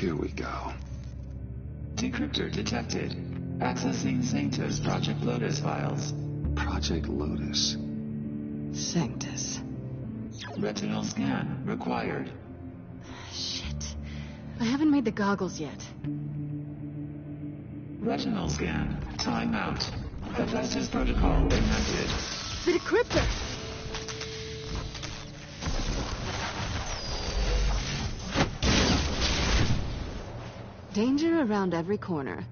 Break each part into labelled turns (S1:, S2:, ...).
S1: Here we go.
S2: Decryptor detected. Accessing Sanctus Project Lotus files.
S1: Project Lotus.
S3: Sanctus.
S2: Retinal scan required.
S3: Shit. I haven't made the goggles yet.
S2: Retinal scan. Timeout. Hephaestus protocol enacted.
S3: The decryptor! Danger around every corner.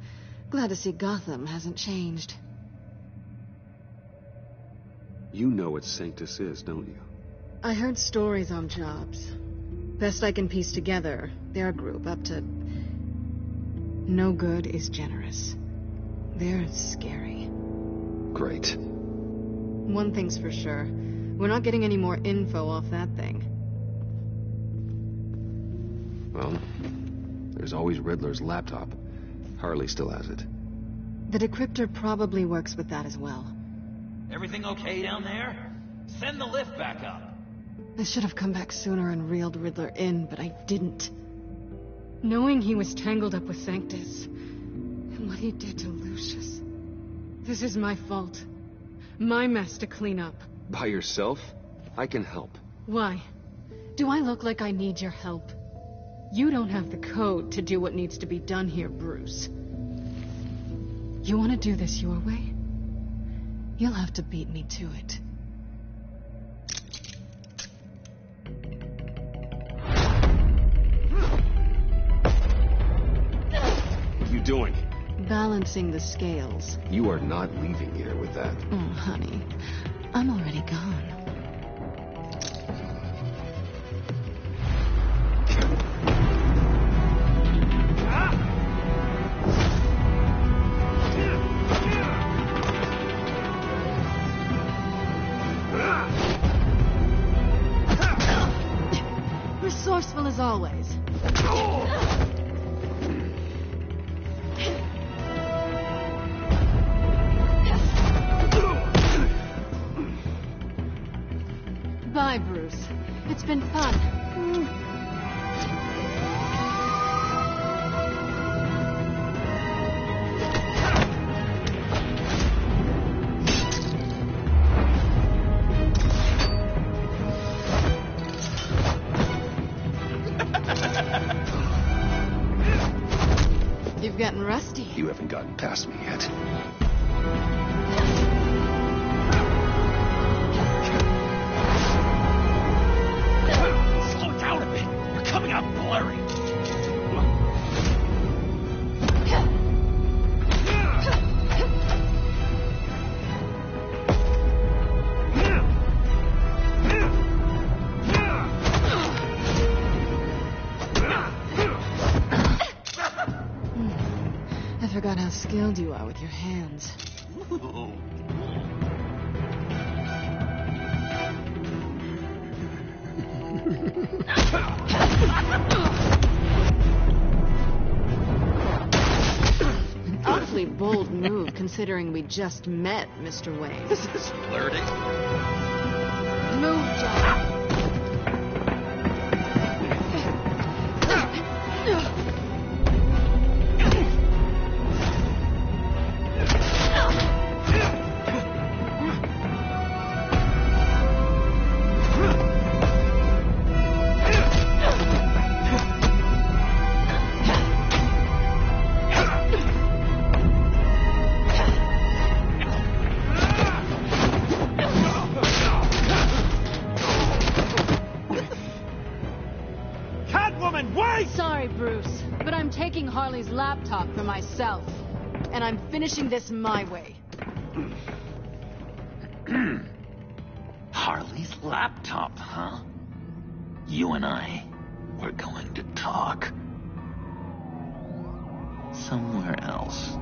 S3: Glad to see Gotham hasn't changed.
S1: You know what Sanctus is, don't you?
S3: I heard stories on jobs. Best I can piece together, their group up to... No good is generous. They're scary.
S1: Great.
S3: One thing's for sure. We're not getting any more info off that thing.
S1: Well, there's always Riddler's laptop. Harley still has it.
S3: The decryptor probably works with that as well.
S4: Everything okay down there? Send the lift back up.
S3: I should have come back sooner and reeled Riddler in, but I didn't. Knowing he was tangled up with Sanctus, and what he did to Lucius. This is my fault. My mess to clean up.
S1: By yourself? I can help.
S3: Why? Do I look like I need your help? You don't have the code to do what needs to be done here, Bruce. You want to do this your way? You'll have to beat me to it.
S1: What are you doing?
S3: Balancing the scales.
S1: You are not leaving here with that.
S3: Oh, honey. I'm already gone. Resourceful as always. Bye, Bruce. It's been fun. You've gotten rusty.
S1: You haven't gotten past me yet.
S4: Slow down a bit. You're coming out blurry.
S3: I forgot how skilled you are with your hands. An awfully bold move, considering we just met, Mr. Wayne.
S4: This is flirting.
S3: Move, John. Sorry, Bruce, but I'm taking Harley's laptop for myself. And I'm finishing this my way.
S4: Harley's laptop, huh? You and I, we're going to talk. Somewhere else.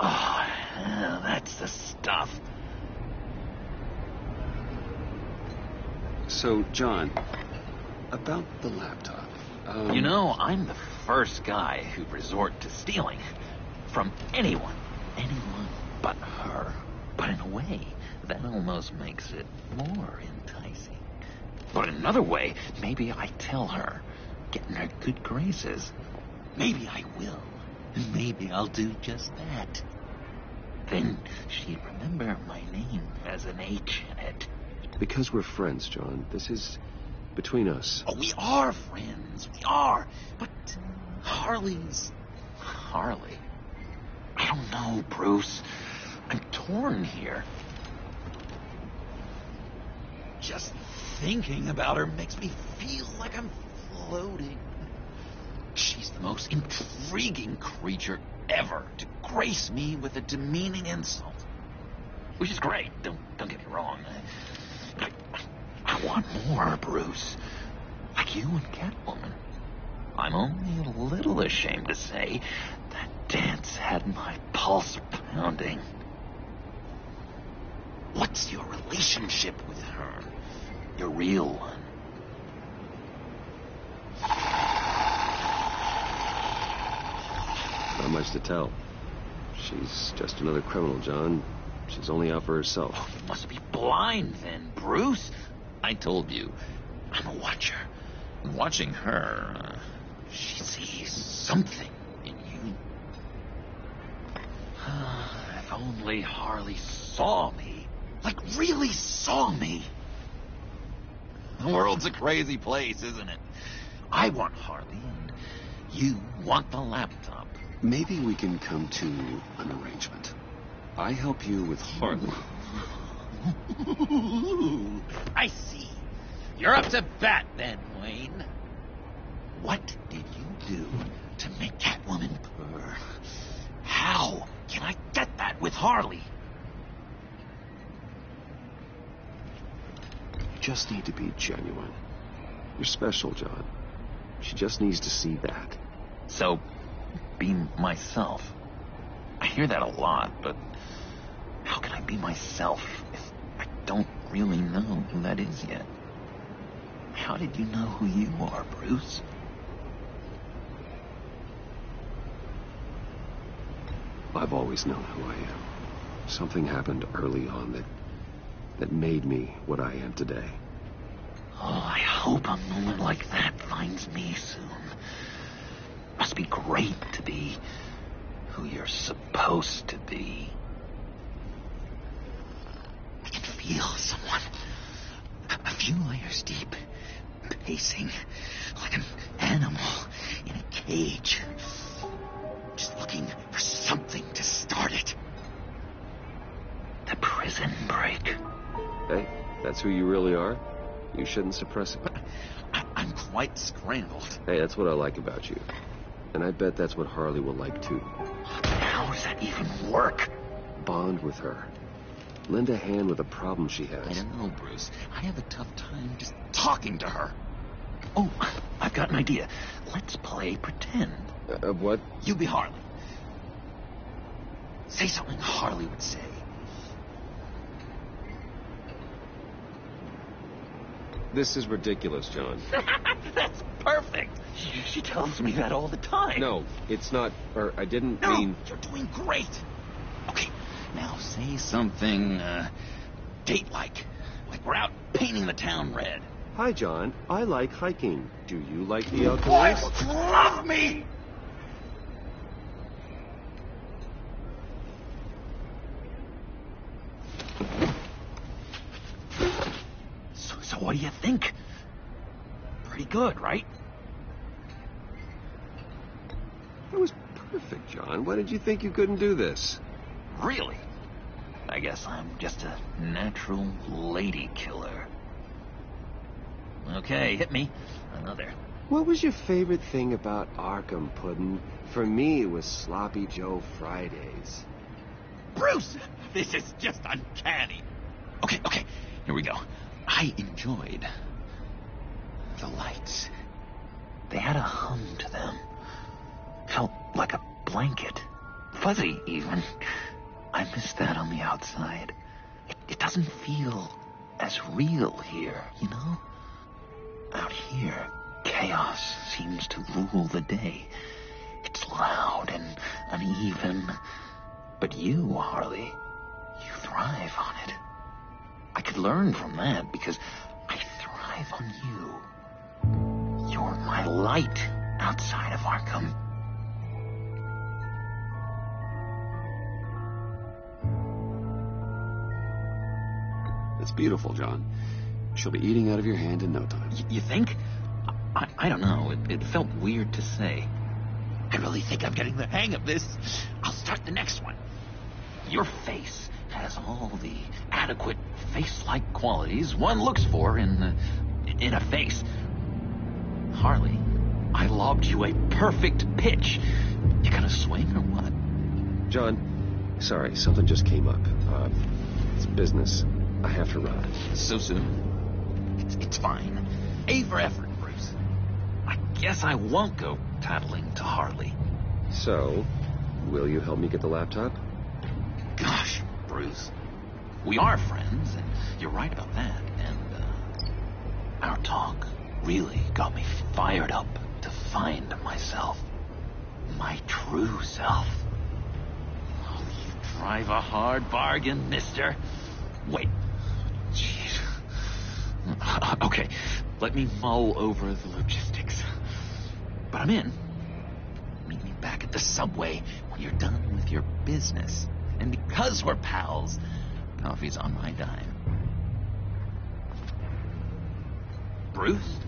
S4: Oh, that's the stuff.
S1: So, John, about the laptop.
S4: You know, I'm the first guy who'd resort to stealing. From anyone. Anyone but her. But in a way, that almost makes it more enticing. But in another way, maybe I tell her, get in her good graces. Maybe I will. Maybe I'll do just that. Then she'd remember my name has an H in it.
S1: Because we're friends, John. This is between us.
S4: Oh, we are friends. We are. But Harley's... Harley. I don't know, Bruce. I'm torn here. Just thinking about her makes me feel like I'm floating. She's the most intriguing creature ever to grace me with a demeaning insult. Which is great, don't get me wrong. I want more, Bruce. Like you and Catwoman. I'm only a little ashamed to say that dance had my pulse pounding. What's your relationship with her? Your real one?
S1: Not much to tell. She's just another criminal, John. She's only out for herself.
S4: Oh, you must be blind then, Bruce. I told you, I'm a watcher. Watching her, she sees something in you. If only Harley saw me. Like, really saw me. The world's a crazy place, isn't it? I want Harley, and you want the laptop.
S1: Maybe we can come to an arrangement. I help you with Harley.
S4: I see. You're up to bat then, Wayne. What did you do to make Catwoman purr? How can I get that with Harley?
S1: You just need to be genuine. You're special, John. She just needs to see that.
S4: So, be myself. I hear that a lot, but how can I be myself if I don't really know who that is yet? How did you know who you are, Bruce?
S1: I've always known who I am. Something happened early on that made me what I am today.
S4: Oh, I hope a moment like that finds me soon. Must be great to be who you're supposed to be. I can feel someone a few layers deep, pacing like an animal in a cage, just looking for something to start it. The prison break.
S1: Hey, that's who you really are? You shouldn't suppress it.
S4: I'm quite scrambled.
S1: Hey, that's what I like about you. And I bet that's what Harley will like too.
S4: How does that even work?
S1: Bond with her. Lend a hand with a problem she has.
S4: I don't know, Bruce. I have a tough time just talking to her. Oh, I've got an idea. Let's play pretend.
S1: What?
S4: You be Harley. Say something Harley would say.
S1: This is ridiculous, John.
S4: That's perfect. She tells me that all the time.
S1: No, it's not, or I didn't
S4: No,
S1: mean...
S4: you're doing great. Okay, now say something, date-like. Like we're out painting the town red.
S1: Hi, John. I like hiking. Do you like the
S4: Boys
S1: outdoors?
S4: love me! So what do you think? Pretty good, right?
S1: That was perfect, John. Why did you think you couldn't do this?
S4: Really? I guess I'm just a natural lady killer. Okay, hit me. Another.
S1: What was your favorite thing about Arkham, Puddin'? For me, it was Sloppy Joe Fridays.
S4: Bruce! This is just uncanny. Okay, here we go. I enjoyed the lights. They had a hum to them. Felt like a blanket. Fuzzy, even. I miss that on the outside. It doesn't feel as real here, you know? Out here, chaos seems to rule the day. It's loud and uneven. But you, Harley, you thrive on it. I could learn from that because I thrive on you. You're my light outside of Arkham.
S1: That's beautiful, John. She'll be eating out of your hand in no time.
S4: You think? I don't know. It felt weird to say. I really think I'm getting the hang of this. I'll start the next one. Your face has all the adequate face-like qualities one looks for in a face. Harley, I lobbed you a perfect pitch. You gonna swing or what?
S1: John, sorry, something just came up. It's business. I have to run.
S4: So soon? It's fine. A for effort, Bruce. I guess I won't go tattling to Harley.
S1: So, will you help me get the laptop?
S4: Gosh, Bruce. We are friends, and you're right about that. And, our talk really got me fired up to find myself. My true self. Oh, you drive a hard bargain, mister. Wait. Jeez. Okay, let me mull over the logistics. But I'm in. Meet me back at the subway when you're done with your business. And because we're pals, coffee's on my dime. Bruce?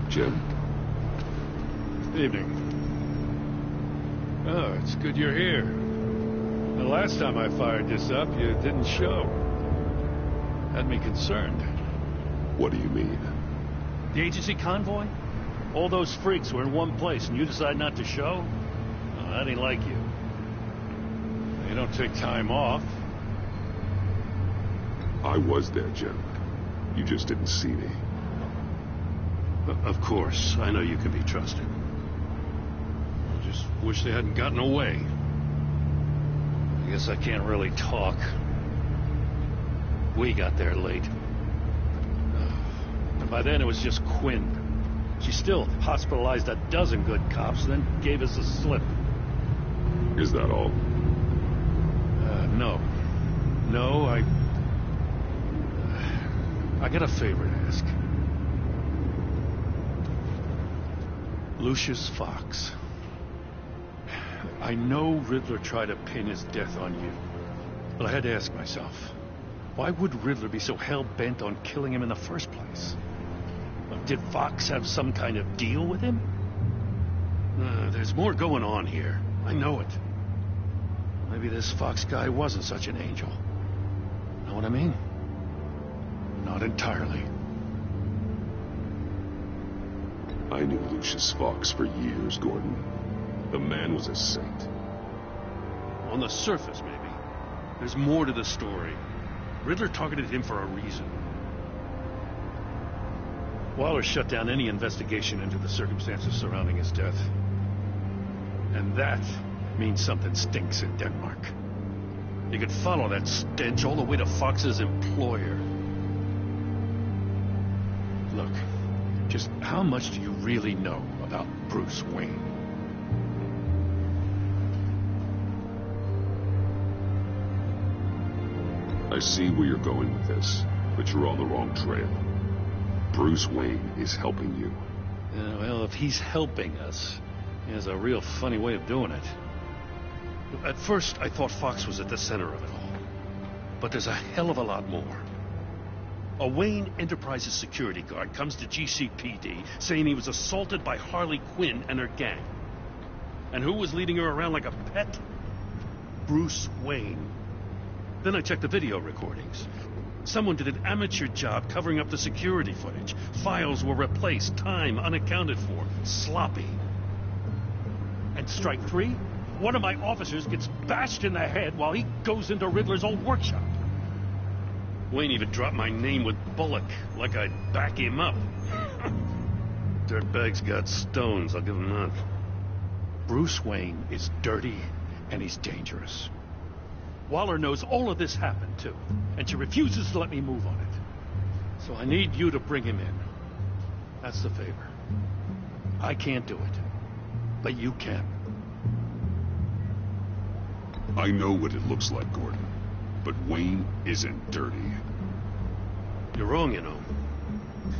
S1: Jim?
S5: Evening. Oh, it's good you're here. The last time I fired this up, you didn't show. Had me concerned.
S1: What do you mean?
S5: The agency convoy? All those freaks were in one place and you decide not to show? Oh, that ain't like you. You don't take time off.
S6: I was there, Jim. You just didn't see me.
S5: Of course, I know you can be trusted. I just wish they hadn't gotten away. I guess I can't really talk. We got there late. And by then it was just Quinn. She still hospitalized a dozen good cops, then gave us a slip.
S6: Is that all?
S5: No. No, I got a favor to ask. Lucius Fox. I know Riddler tried to pin his death on you, but I had to ask myself, why would Riddler be so hell-bent on killing him in the first place? Did Fox have some kind of deal with him? There's more going on here. I know it. Maybe this Fox guy wasn't such an angel. Know what I mean? Not entirely.
S6: I knew Lucius Fox for years, Gordon. The man was a saint.
S5: On the surface, maybe. There's more to the story. Riddler targeted him for a reason. Waller shut down any investigation into the circumstances surrounding his death. And that means something stinks in Denmark. You could follow that stench all the way to Fox's employer. Look, just how much do you really know about Bruce Wayne?
S6: I see where you're going with this, but you're on the wrong trail. Bruce Wayne is helping you.
S5: Yeah, well, if he's helping us, he has a real funny way of doing it. At first, I thought Fox was at the center of it all. But there's a hell of a lot more. A Wayne Enterprises security guard comes to GCPD saying he was assaulted by Harley Quinn and her gang. And who was leading her around like a pet? Bruce Wayne. Then I checked the video recordings. Someone did an amateur job covering up the security footage. Files were replaced, time unaccounted for, sloppy. And strike three? One of my officers gets bashed in the head while he goes into Riddler's old workshop. Wayne even dropped my name with Bullock, like I'd back him up. Dirtbag's got stones, I'll give him that. Bruce Wayne is dirty, and he's dangerous. Waller knows all of this happened, too, and she refuses to let me move on it. So I need you to bring him in. That's the favor. I can't do it, but you can.
S6: I know what it looks like, Gordon, but Wayne isn't dirty.
S5: You're wrong, you know.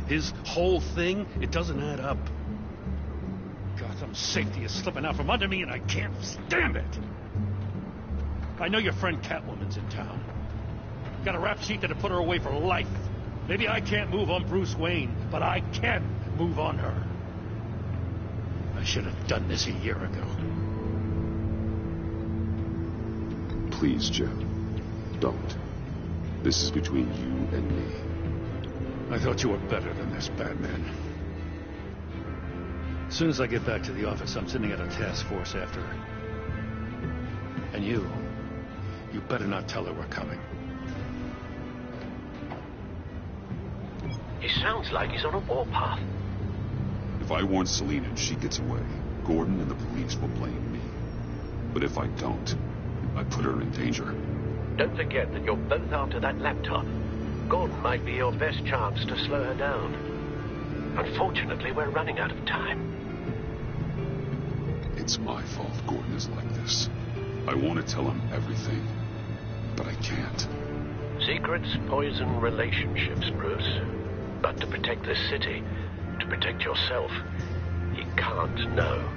S5: His whole thing, it doesn't add up. Gotham's safety is slipping out from under me, and I can't stand it. I know your friend Catwoman's in town. Got a rap sheet that'll put her away for life. Maybe I can't move on Bruce Wayne, but I can move on her. I should have done this a year ago.
S6: Please, Jim, don't. This is between you and me.
S5: I thought you were better than this, Batman. As soon as I get back to the office, I'm sending out a task force after her. And you better not tell her we're coming.
S7: He sounds like he's on a warpath.
S6: If I warn Selina and she gets away, Gordon and the police will blame me. But if I don't, I put her in danger.
S7: Don't forget that you're both after that laptop. Gordon might be your best chance to slow her down. Unfortunately, we're running out of time.
S6: It's my fault Gordon is like this. I want to tell him everything, but I can't.
S7: Secrets poison relationships, Bruce. But to protect this city, to protect yourself, he can't know.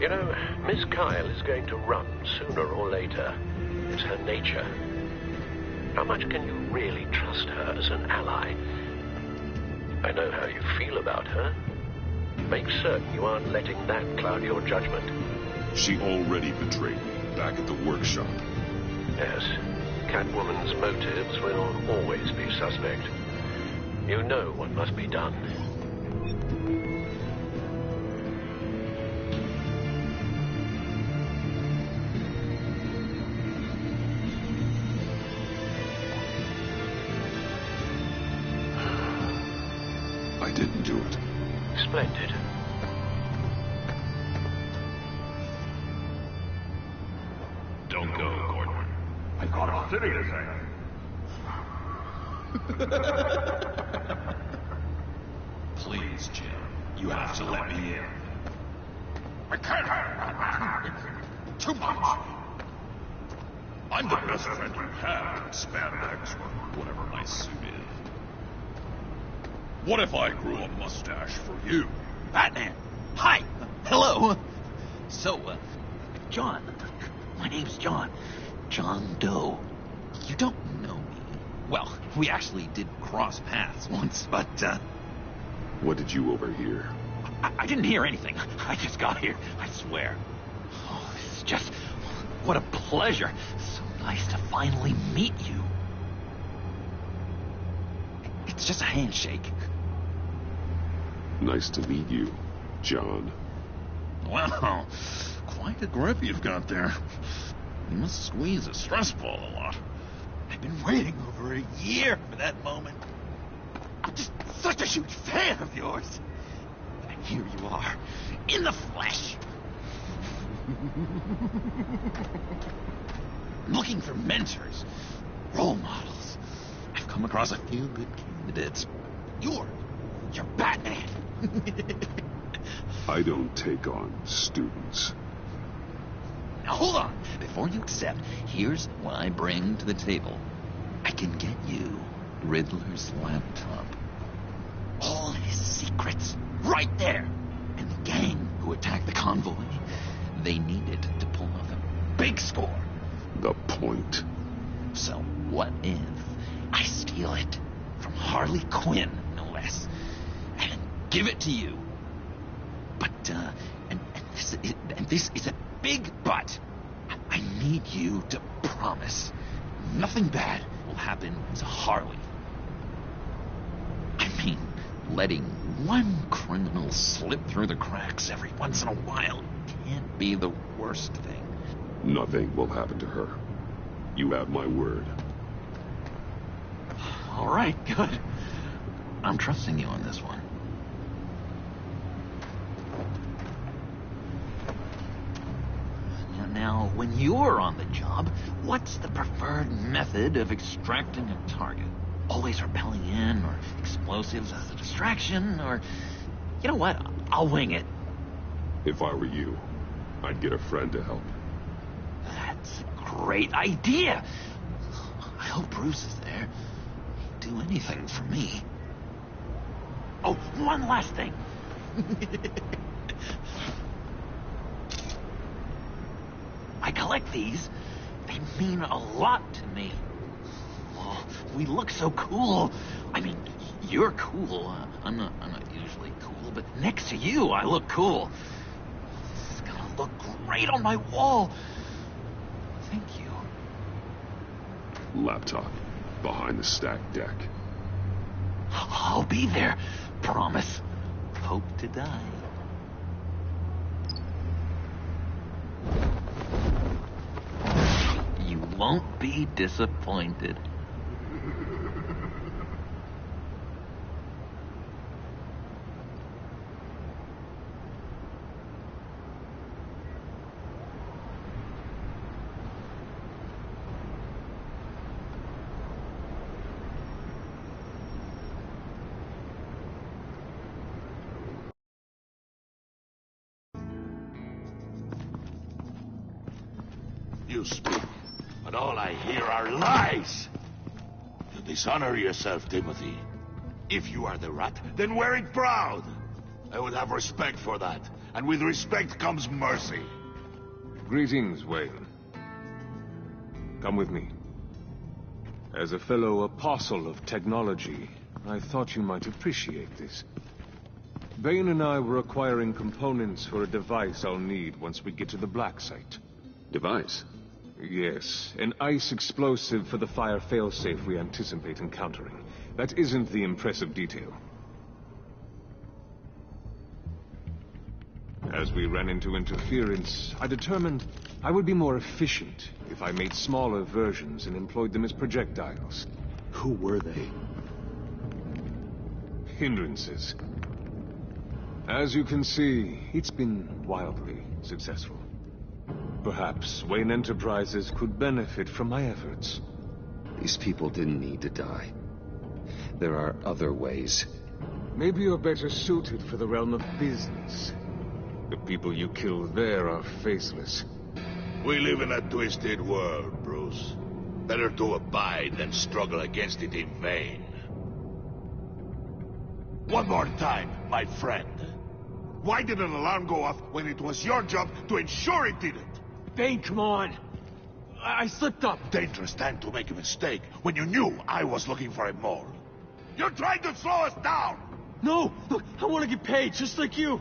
S7: You know, Miss Kyle is going to run sooner or later. It's her nature. How much can you really trust her as an ally? I know how you feel about her. Make certain you aren't letting that cloud your judgment.
S6: She already betrayed me back at the workshop.
S7: Yes, Catwoman's motives will always be suspect. You know what must be done.
S6: I didn't do it.
S7: Splendid.
S8: Don't go, Gordon. I caught a serious
S9: Please, Jim. You have to let me in.
S8: I can't.
S9: Too much. I'm the best friend you have in spandex or whatever my suit is. What if I grew a mustache for you?
S4: Batman! Hi! Hello! So, John. My name's John. John Doe. You don't know me. Well, we actually did cross paths once, but,
S6: What did you overhear?
S4: I didn't hear anything. I just got here, I swear. Oh, it's just... what a pleasure. So nice to finally meet you. It's just a handshake.
S6: Nice to meet you, John.
S9: Wow, quite a grip you've got there. You must squeeze a stress ball a lot.
S4: I've been waiting over a year for that moment. I'm just such a huge fan of yours. And here you are, in the flesh. I'm looking for mentors, role models. I've come across a few good candidates. You're Batman.
S6: I don't take on students.
S4: Now hold on. Before you accept, here's what I bring to the table. I can get you Riddler's laptop. All his secrets, right there. And the gang who attacked the convoy, they needed to pull off a big score.
S6: The point.
S4: So what if I steal it from Harley Quinn, no less, and give it to you? But, and this is a big but. I need you to promise nothing bad will happen to Harley. I mean, letting one criminal slip through the cracks every once in a while can't be the worst thing.
S6: Nothing will happen to her. You have my word.
S4: All right, good. I'm trusting you on this one. Now, when you're on the job, what's the preferred method of extracting a target? Always rappelling in, or explosives as a distraction, or... You know what? I'll wing it.
S6: If I were you, I'd get a friend to help.
S4: That's a great idea. I hope Bruce is there. He'd do anything for me. Oh, one last thing. I collect these. They mean a lot to me. Oh, we look so cool. I mean, you're cool. I'm not usually cool, but next to you, I look cool. This is gonna look great on my wall. Thank you.
S6: Laptop. Behind the stacked deck.
S4: I'll be there. Promise. Hope to die. You won't be disappointed.
S8: You speak, but all I hear are lies. You dishonor yourself, Timothy. If you are the rat, then wear it proud. I would have respect for that, and with respect comes mercy.
S1: Greetings, Wayne. Come with me. As a fellow apostle of technology, I thought you might appreciate this. Bane and I were acquiring components for a device I'll need once we get to the Black Site.
S6: Device?
S1: Yes, an ice explosive for the fire failsafe we anticipate encountering. That isn't the impressive detail. As we ran into interference, I determined I would be more efficient if I made smaller versions and employed them as projectiles.
S6: Who were they?
S1: Hindrances. As you can see, it's been wildly successful. Perhaps Wayne Enterprises could benefit from my efforts.
S6: These people didn't need to die. There are other ways.
S1: Maybe you're better suited for the realm of business. The people you kill there are faceless.
S8: We live in a twisted world, Bruce. Better to abide than struggle against it in vain. One more time, my friend. Why did an alarm go off when it was your job to ensure it didn't?
S10: Bane, come on! I slipped up!
S8: Dangerous time to make a mistake when you knew I was looking for a mole. You're trying to slow us down!
S10: No! Look, I want to get paid, just like you!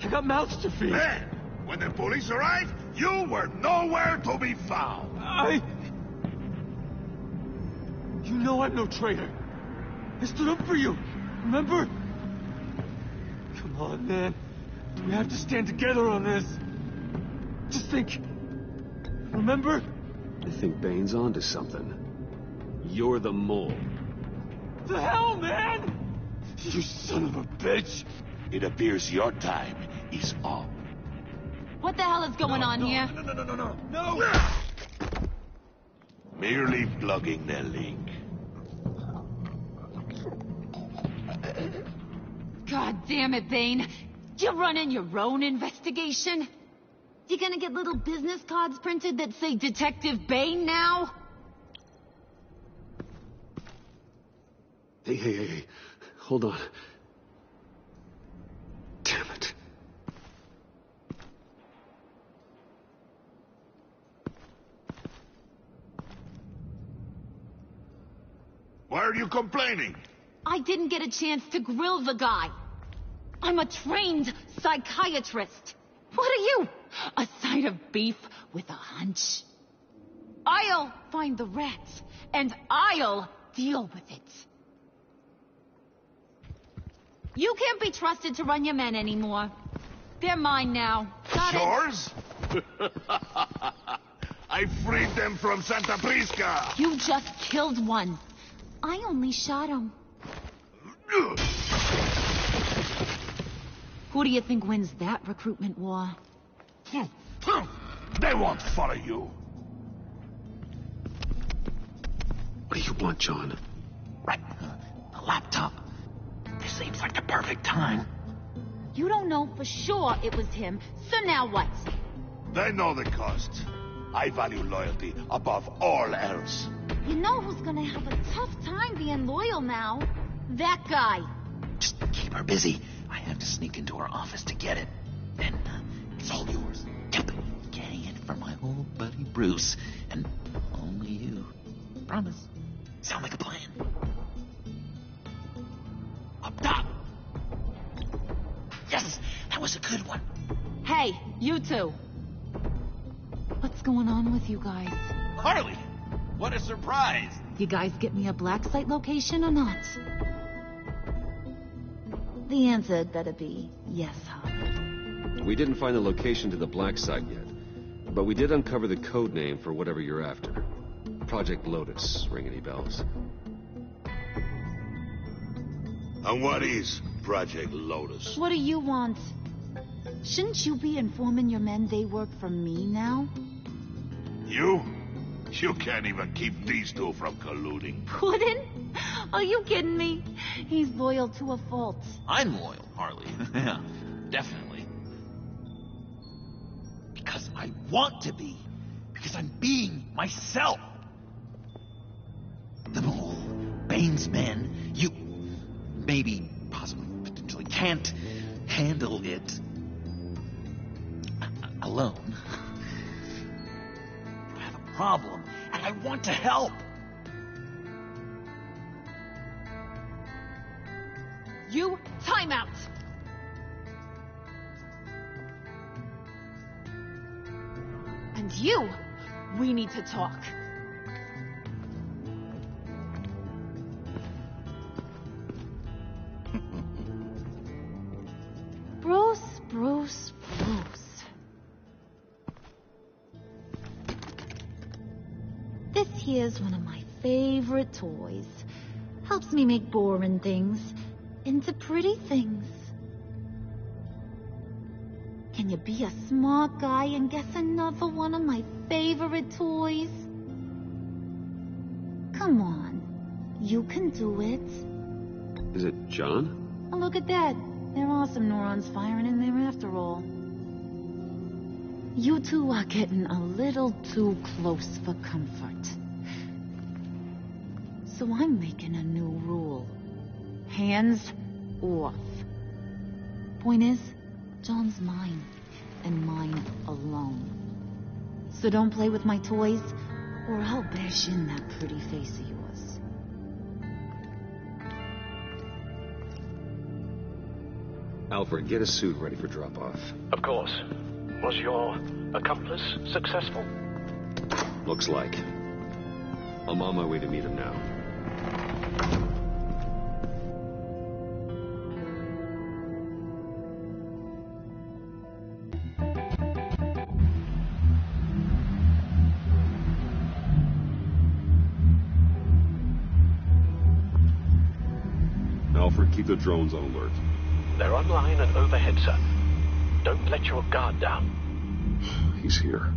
S10: I got mouths to feed!
S8: Then, when the police arrived, you were nowhere to be found!
S10: You know I'm no traitor! I stood up for you, remember? Come on, man. We have to stand together on this. Just think... Remember?
S1: I think Bane's onto something. You're the mole.
S10: The hell, man! You son of a bitch!
S8: It appears your time is up.
S3: What the hell is going on here?
S10: No!
S8: Merely plugging the link.
S3: God damn it, Bane. You're running your own investigation? You gonna get little business cards printed that say Detective Bane now?
S1: Hey. Hold on. Damn it.
S8: Why are you complaining?
S3: I didn't get a chance to grill the guy. I'm a trained psychiatrist. What are you? A side of beef with a hunch?
S11: I'll find the rats, and I'll deal with it. You can't be trusted to run your men anymore. They're mine now. Got it?
S8: Yours? I freed them from Santa Prisca!
S11: You just killed one. I only shot him. Who do you think wins that recruitment war?
S8: They won't follow you.
S12: What do you want, John?
S4: Right, a laptop. This seems like the perfect time.
S11: You don't know for sure it was him, so now what?
S8: They know the cost. I value loyalty above all else.
S11: You know who's gonna have a tough time being loyal now? That guy.
S4: Just keep her busy. I have to sneak into her office to get it. Then, it's all yours. Yep, getting it for my old buddy Bruce, and only you. Promise. Sound like a plan? Up top! Yes, that was a good one.
S11: Hey, you two. What's going on with you guys?
S8: Harley! What a surprise!
S11: You guys get me a black site location or not? The answer had better be yes, huh?
S12: We didn't find the location to the black site yet, but we did uncover the code name for whatever you're after. Project Lotus. Ring any bells?
S8: And what is Project Lotus?
S11: What do you want? Shouldn't you be informing your men they work for me now?
S8: You? You can't even keep these two from colluding.
S11: Puddin'? Are you kidding me? He's loyal to a fault.
S4: I'm loyal, Harley. Yeah, definitely. Because I want to be. Because I'm being myself. The whole Bane's men, you maybe, possibly, potentially can't handle it alone. I have a problem, and I want to help.
S11: You, time out! And you, we need to talk. Bruce. This here's one of my favorite toys. Helps me make boring things into pretty things. Can you be a smart guy and guess another one of my favorite toys? Come on, you can do it.
S12: Is it John?
S11: Oh, look at that. There are some neurons firing in there after all. You two are getting a little too close for comfort. So I'm making a new rule. Hands off. Point is, John's mine, and mine alone. So don't play with my toys, or I'll bash in that pretty face of yours.
S12: Alfred, get a suit ready for drop-off.
S7: Of course. Was your accomplice successful?
S12: Looks like. I'm on my way to meet him now.
S6: Alfred, keep the drones on alert.
S7: They're online and overhead, sir. Don't let your guard down.
S6: He's here.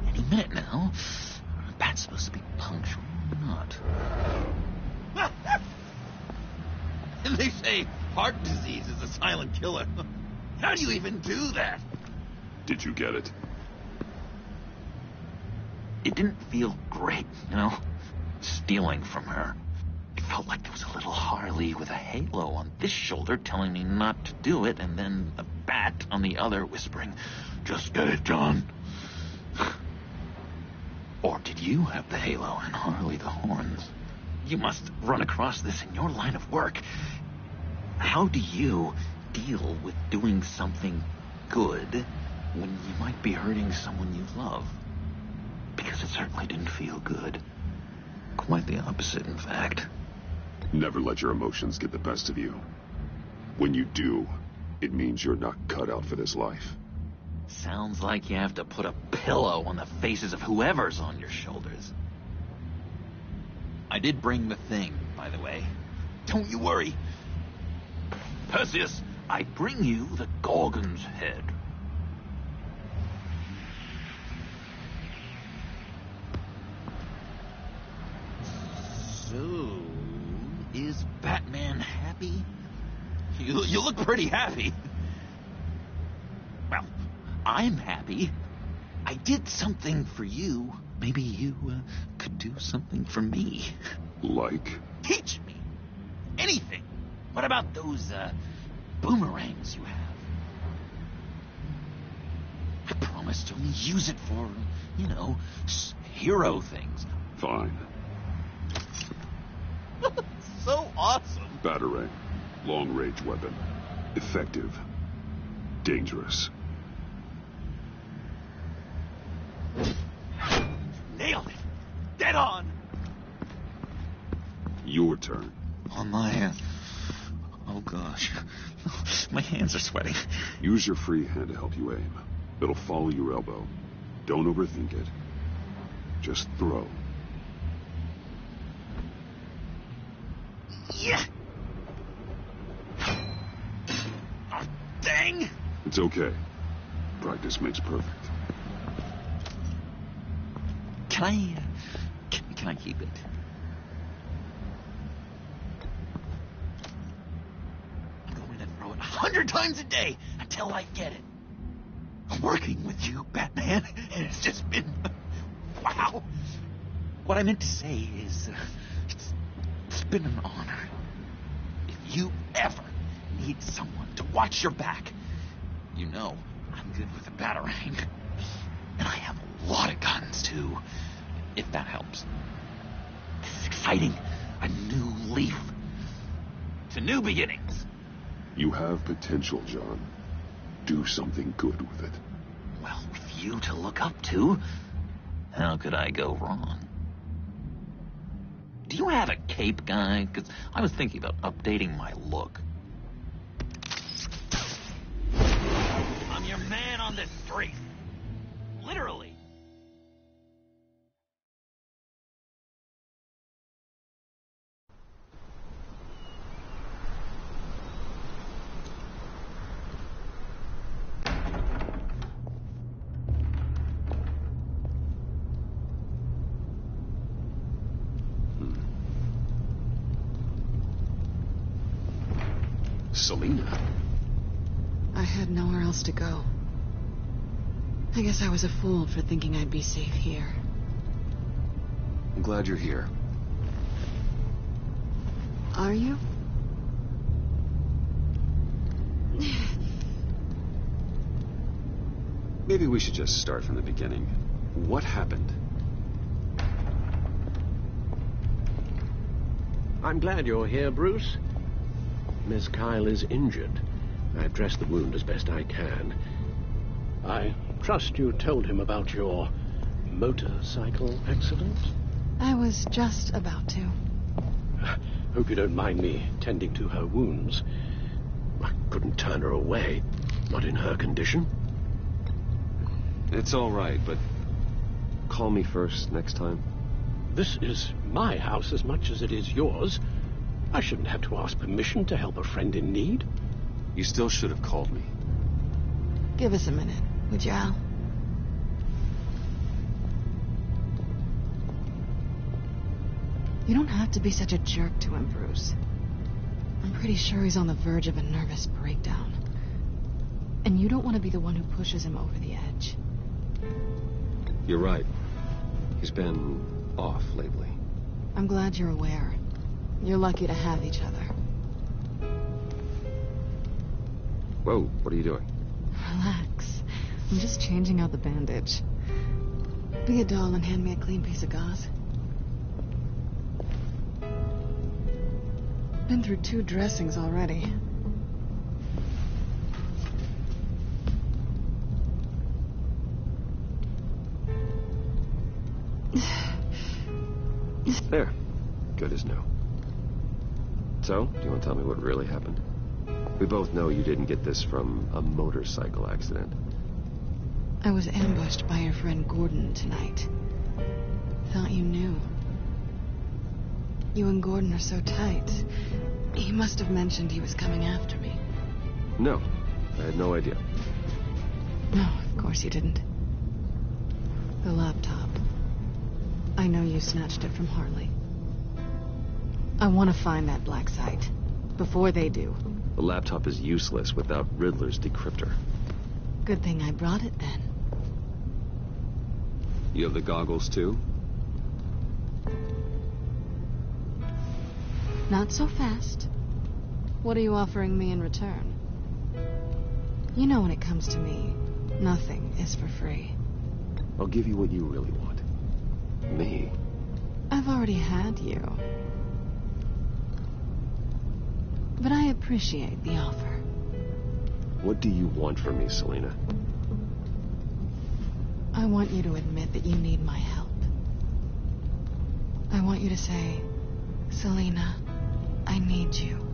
S4: Any minute now. That's supposed to be punctual or not? And they say heart disease is a silent killer. How do you even do that?
S6: Did you get it?
S4: It didn't feel great, stealing from her. It felt like there was a little Harley with a halo on this shoulder telling me not to do it, and then a bat on the other whispering, "Just get it, John." Or did you have the halo and Harley the horns? You must run across this in your line of work. How do you deal with doing something good when you might be hurting someone you love? Because it certainly didn't feel good. Quite the opposite, in fact.
S6: Never let your emotions get the best of you. When you do, it means you're not cut out for this life.
S4: Sounds like you have to put a pillow on the faces of whoever's on your shoulders. I did bring the thing, by the way. Don't you worry. Perseus, I bring you the Gorgon's head. So, is Batman happy? You look pretty happy. Well, I'm happy. I did something for you. Maybe you could do something for me.
S6: Like?
S4: Teach me. Anything. What about those boomerangs you have? I promise to only use it for, you know, hero things.
S6: Fine.
S4: So awesome.
S6: Batarang. Long-range weapon. Effective. Dangerous.
S4: Nailed it. Dead on.
S6: Your turn.
S4: On my... oh, gosh. My hands are sweating.
S6: Use your free hand to help you aim. It'll follow your elbow. Don't overthink it. Just throw.
S4: Yeah. Oh, dang.
S6: It's okay. Practice makes perfect.
S4: Can I keep it? I'm going to throw it 100 times a day until I get it. I'm working with you, Batman, and it's just been... wow. What I meant to say is, it's been an honor. If you ever need someone to watch your back, you know I'm good with a batarang. And I have a lot of guns, too, if that helps. This is exciting. A new leaf. To new beginnings.
S6: You have potential, John. Do something good with it.
S4: Well, with you to look up to, how could I go wrong? Do you have a cape, guy? Because I was thinking about updating my look. I'm your man on this street. Literally.
S12: Selina?
S3: I had nowhere else to go. I guess I was a fool for thinking I'd be safe here.
S12: I'm glad you're here.
S3: Are you?
S12: Maybe we should just start from the beginning. What happened?
S13: I'm glad you're here, Bruce. Miss Kyle is injured. I've dressed the wound as best I can. I trust you told him about your motorcycle accident?
S3: I was just about to.
S13: Hope you don't mind me tending to her wounds. I couldn't turn her away, not in her condition.
S12: It's all right, but call me first next time.
S13: This is my house as much as it is yours. I shouldn't have to ask permission to help a friend in need.
S12: You still should have called me.
S3: Give us a minute, would you, Al? You don't have to be such a jerk to him, Bruce. I'm pretty sure he's on the verge of a nervous breakdown. And you don't want to be the one who pushes him over the edge.
S12: You're right. He's been off lately.
S3: I'm glad you're aware. You're lucky to have each other.
S12: Whoa, what are you doing?
S3: Relax. I'm just changing out the bandage. Be a doll and hand me a clean piece of gauze. Been through 2 dressings already.
S12: There. Good as new. So, do you want to tell me what really happened? We both know you didn't get this from a motorcycle accident.
S3: I was ambushed by your friend Gordon tonight. Thought you knew. You and Gordon are so tight. He must have mentioned he was coming after me.
S12: No, I had no idea.
S3: No, of course you didn't. The laptop. I know you snatched it from Harley. I want to find that black site. Before they do.
S12: The laptop is useless without Riddler's decryptor.
S3: Good thing I brought it then.
S12: You have the goggles too?
S3: Not so fast. What are you offering me in return? You know when it comes to me, nothing is for free.
S12: I'll give you what you really want. Me?
S3: I've already had you. But I appreciate the offer.
S12: What do you want from me, Selina?
S3: I want you to admit that you need my help. I want you to say, Selina, I need you.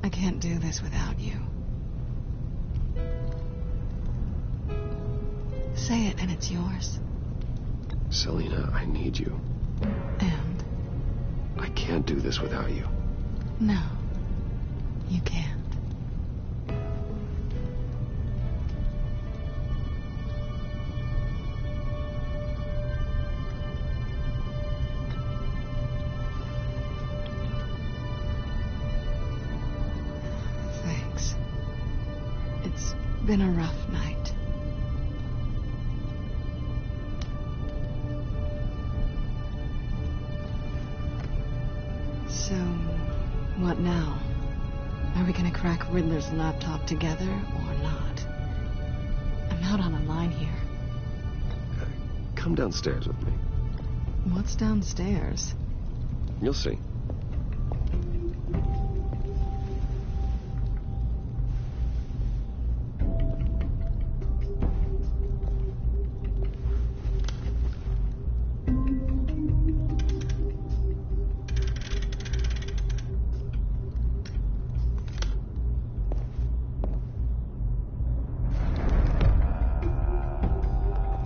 S3: I can't do this without you. Say it and it's yours.
S12: Selina, I need you.
S3: And?
S12: I can't do this without you.
S3: No, you can't. Thanks. It's been a rough night. So, what now? Are we gonna crack Riddler's laptop together or not? I'm out on a line here.
S12: Come downstairs with me.
S3: What's downstairs?
S12: You'll see.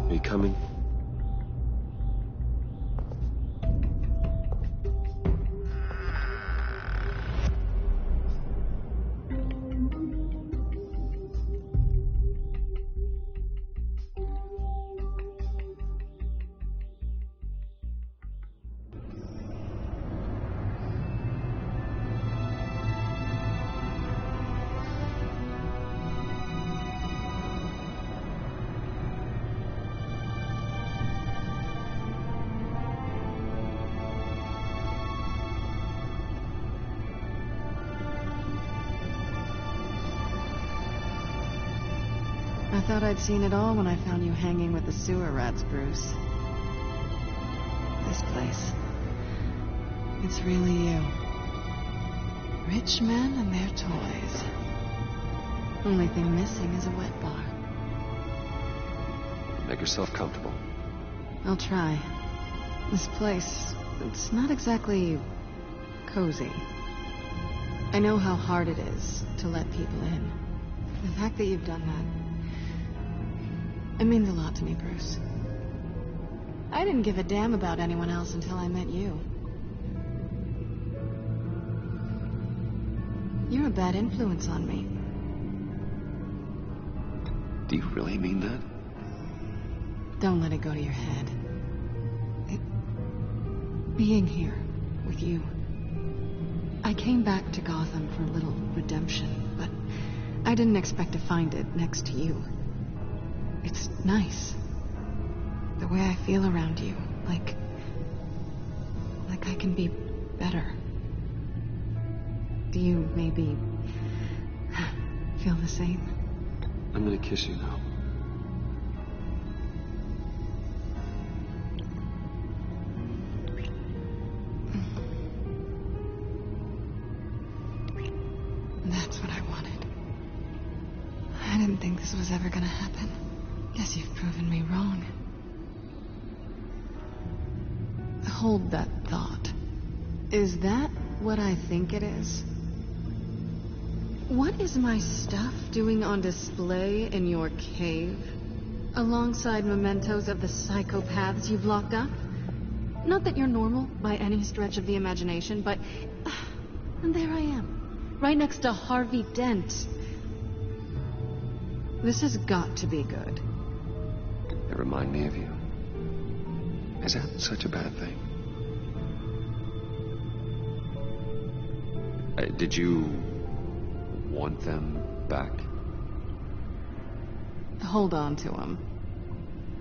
S12: Are you coming?
S3: I thought I'd seen it all when I found you hanging with the sewer rats, Bruce. This place. It's really you. Rich men and their toys. Only thing missing is a wet bar.
S12: Make yourself comfortable.
S3: I'll try. This place, it's not exactly cozy. I know how hard it is to let people in. The fact that you've done that, it means a lot to me, Bruce. I didn't give a damn about anyone else until I met you. You're a bad influence on me.
S12: Do you really mean that?
S3: Don't let it go to your head. Being here with you. I came back to Gotham for a little redemption, but I didn't expect to find it next to you. It's nice. The way I feel around you. Like I can be better. Do you maybe feel the same?
S12: I'm gonna kiss you now.
S3: think this was ever gonna happen. Guess you've proven me wrong. Hold that thought. Is that what I think it is? What is my stuff doing on display in your cave? Alongside mementos of the psychopaths you've locked up? Not that you're normal by any stretch of the imagination, but... and there I am, right next to Harvey Dent. This has got to be good.
S12: They remind me of you. Is that such a bad thing? Did you want them back?
S3: Hold on to them.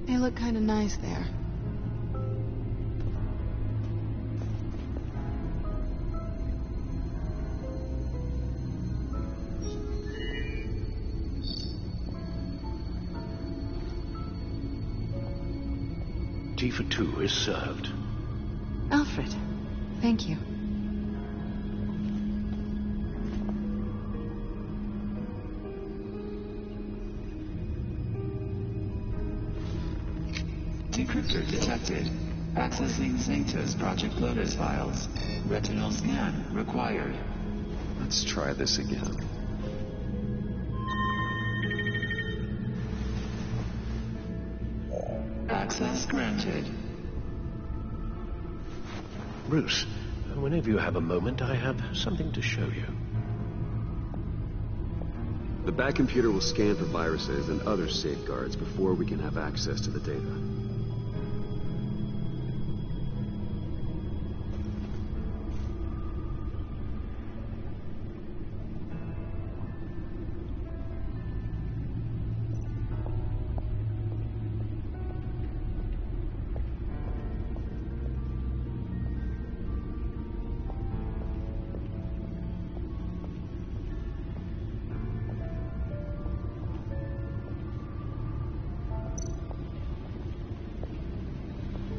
S3: They look kind of nice there.
S13: Tea for two is served.
S3: Alfred, thank you.
S2: Decryptor detected. Accessing Sanctus Project Lotus files. Retinal scan required.
S12: Let's try this again.
S2: Access granted.
S13: Bruce, whenever you have a moment, I have something to show you.
S12: The back computer will scan for viruses and other safeguards before we can have access to the data.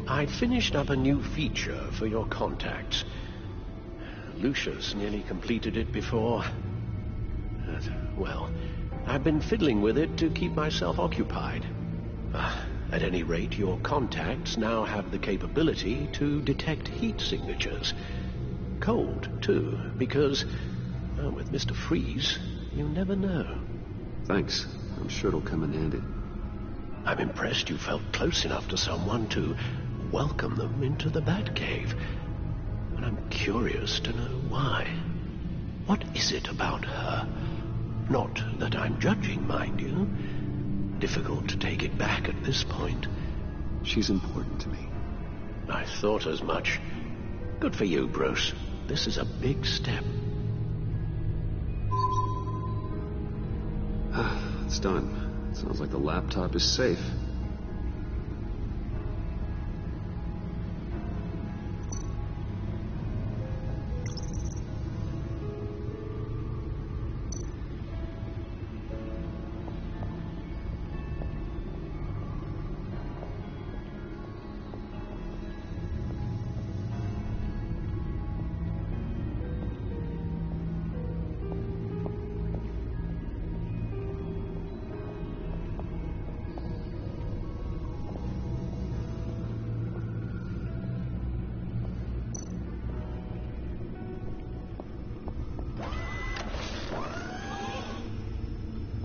S13: I'd finished up a new feature for your contacts. Lucius nearly completed it before. Well, I've been fiddling with it to keep myself occupied. At any rate, your contacts now have the capability to detect heat signatures. Cold, too, because, with Mr. Freeze, you never know.
S12: Thanks. I'm sure it'll come in handy.
S13: I'm impressed you felt close enough to someone to welcome them into the Batcave. And I'm curious to know why. What is it about her? Not that I'm judging, mind you. Difficult to take it back at this point.
S12: She's important to me.
S13: I thought as much. Good for you, Bruce. This is a big step.
S12: It's done. Sounds like the laptop is safe.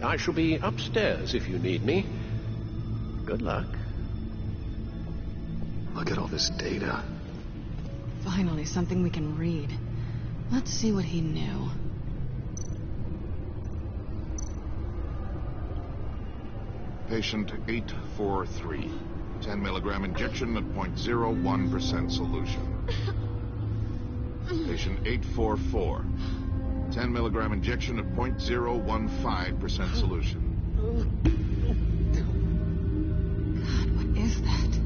S13: I shall be upstairs if you need me. Good luck.
S12: Look at all this data.
S3: Finally, something we can read. Let's see what he knew.
S14: Patient 843. 10 milligram injection at 0.01% solution. Patient 844. 10 milligram injection at 0.015% solution.
S3: God, what is that?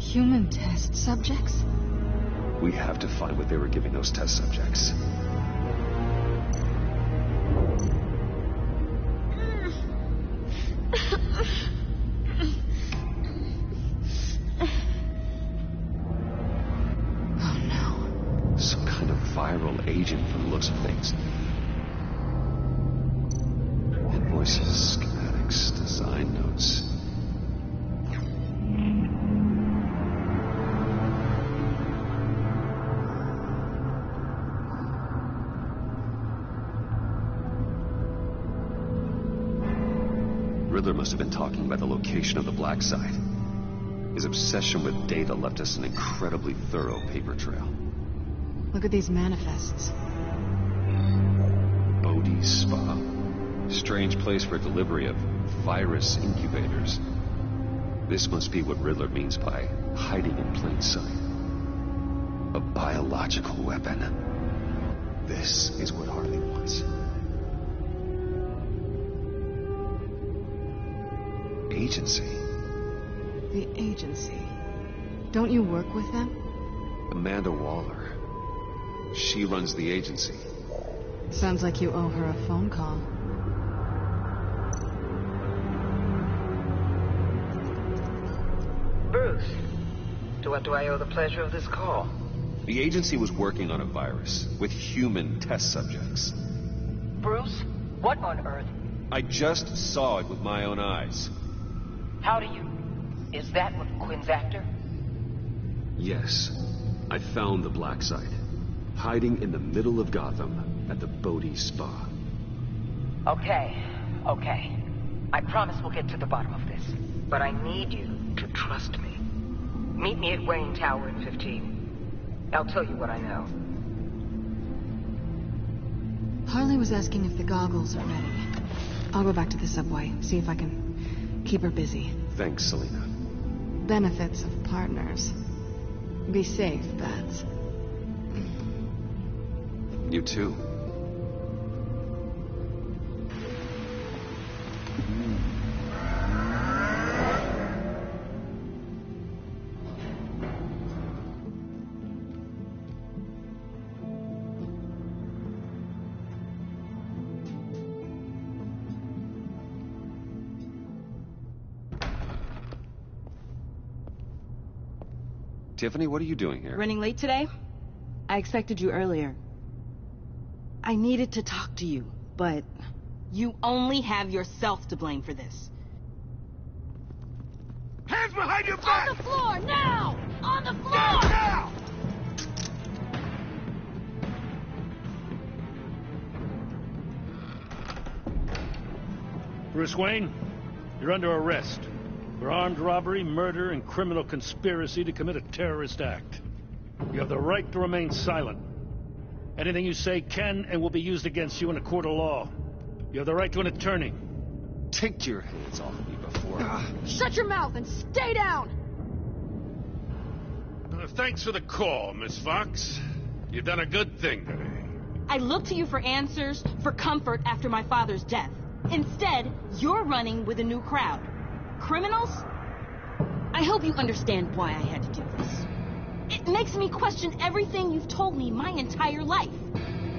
S3: Human test subjects?
S12: We have to find what they were giving those test subjects.
S3: Oh no.
S12: Some kind of viral agent from the looks of things. Invoices, schematics. design notes. Riddler must have been talking about the location of the black site. His obsession with data left us an incredibly thorough paper trail.
S3: Look at these manifests.
S12: Bodhi's Spa. Strange place for delivery of virus incubators. This must be what Riddler means by hiding in plain sight. A biological weapon. This is what Harley wants. Agency.
S3: The agency. Don't you work with them?
S12: Amanda Waller. She runs the agency.
S3: Sounds like you owe her a phone call.
S15: Bruce, to what do I owe the pleasure of this call?
S12: The agency was working on a virus with human test subjects.
S15: Bruce, what on earth?
S12: I just saw it with my own eyes.
S15: How do you? Is that what Quinn's after?
S12: Yes. I found the black site. Hiding in the middle of Gotham at the Bodhi Spa.
S15: Okay. I promise we'll get to the bottom of this. But I need you to trust me. Meet me at Wayne Tower in 15. I'll tell you what I know.
S3: Harley was asking if the goggles are ready. I'll go back to the subway, see if I can keep her busy.
S12: Thanks, Selina.
S3: Benefits of partners. Be safe, Bats.
S12: You too. Tiffany, what are you doing here?
S16: Running late today? I expected you earlier. I needed to talk to you, but you only have yourself to blame for this.
S8: Hands behind your back!
S16: On the floor, now! On the floor!
S8: Now!
S5: Bruce Wayne, you're under arrest for armed robbery, murder, and criminal conspiracy to commit a terrorist act. You have the right to remain silent. Anything you say can and will be used against you in a court of law. You have the right to an attorney.
S12: Take your hands off me before...
S3: Shut your mouth and stay down!
S8: Thanks for the call, Miss Fox. You've done a good thing today.
S16: I looked to you for answers, for comfort after my father's death. Instead, you're running with a new crowd. Criminals? I hope you understand why I had to do this. It makes me question everything you've told me my entire life.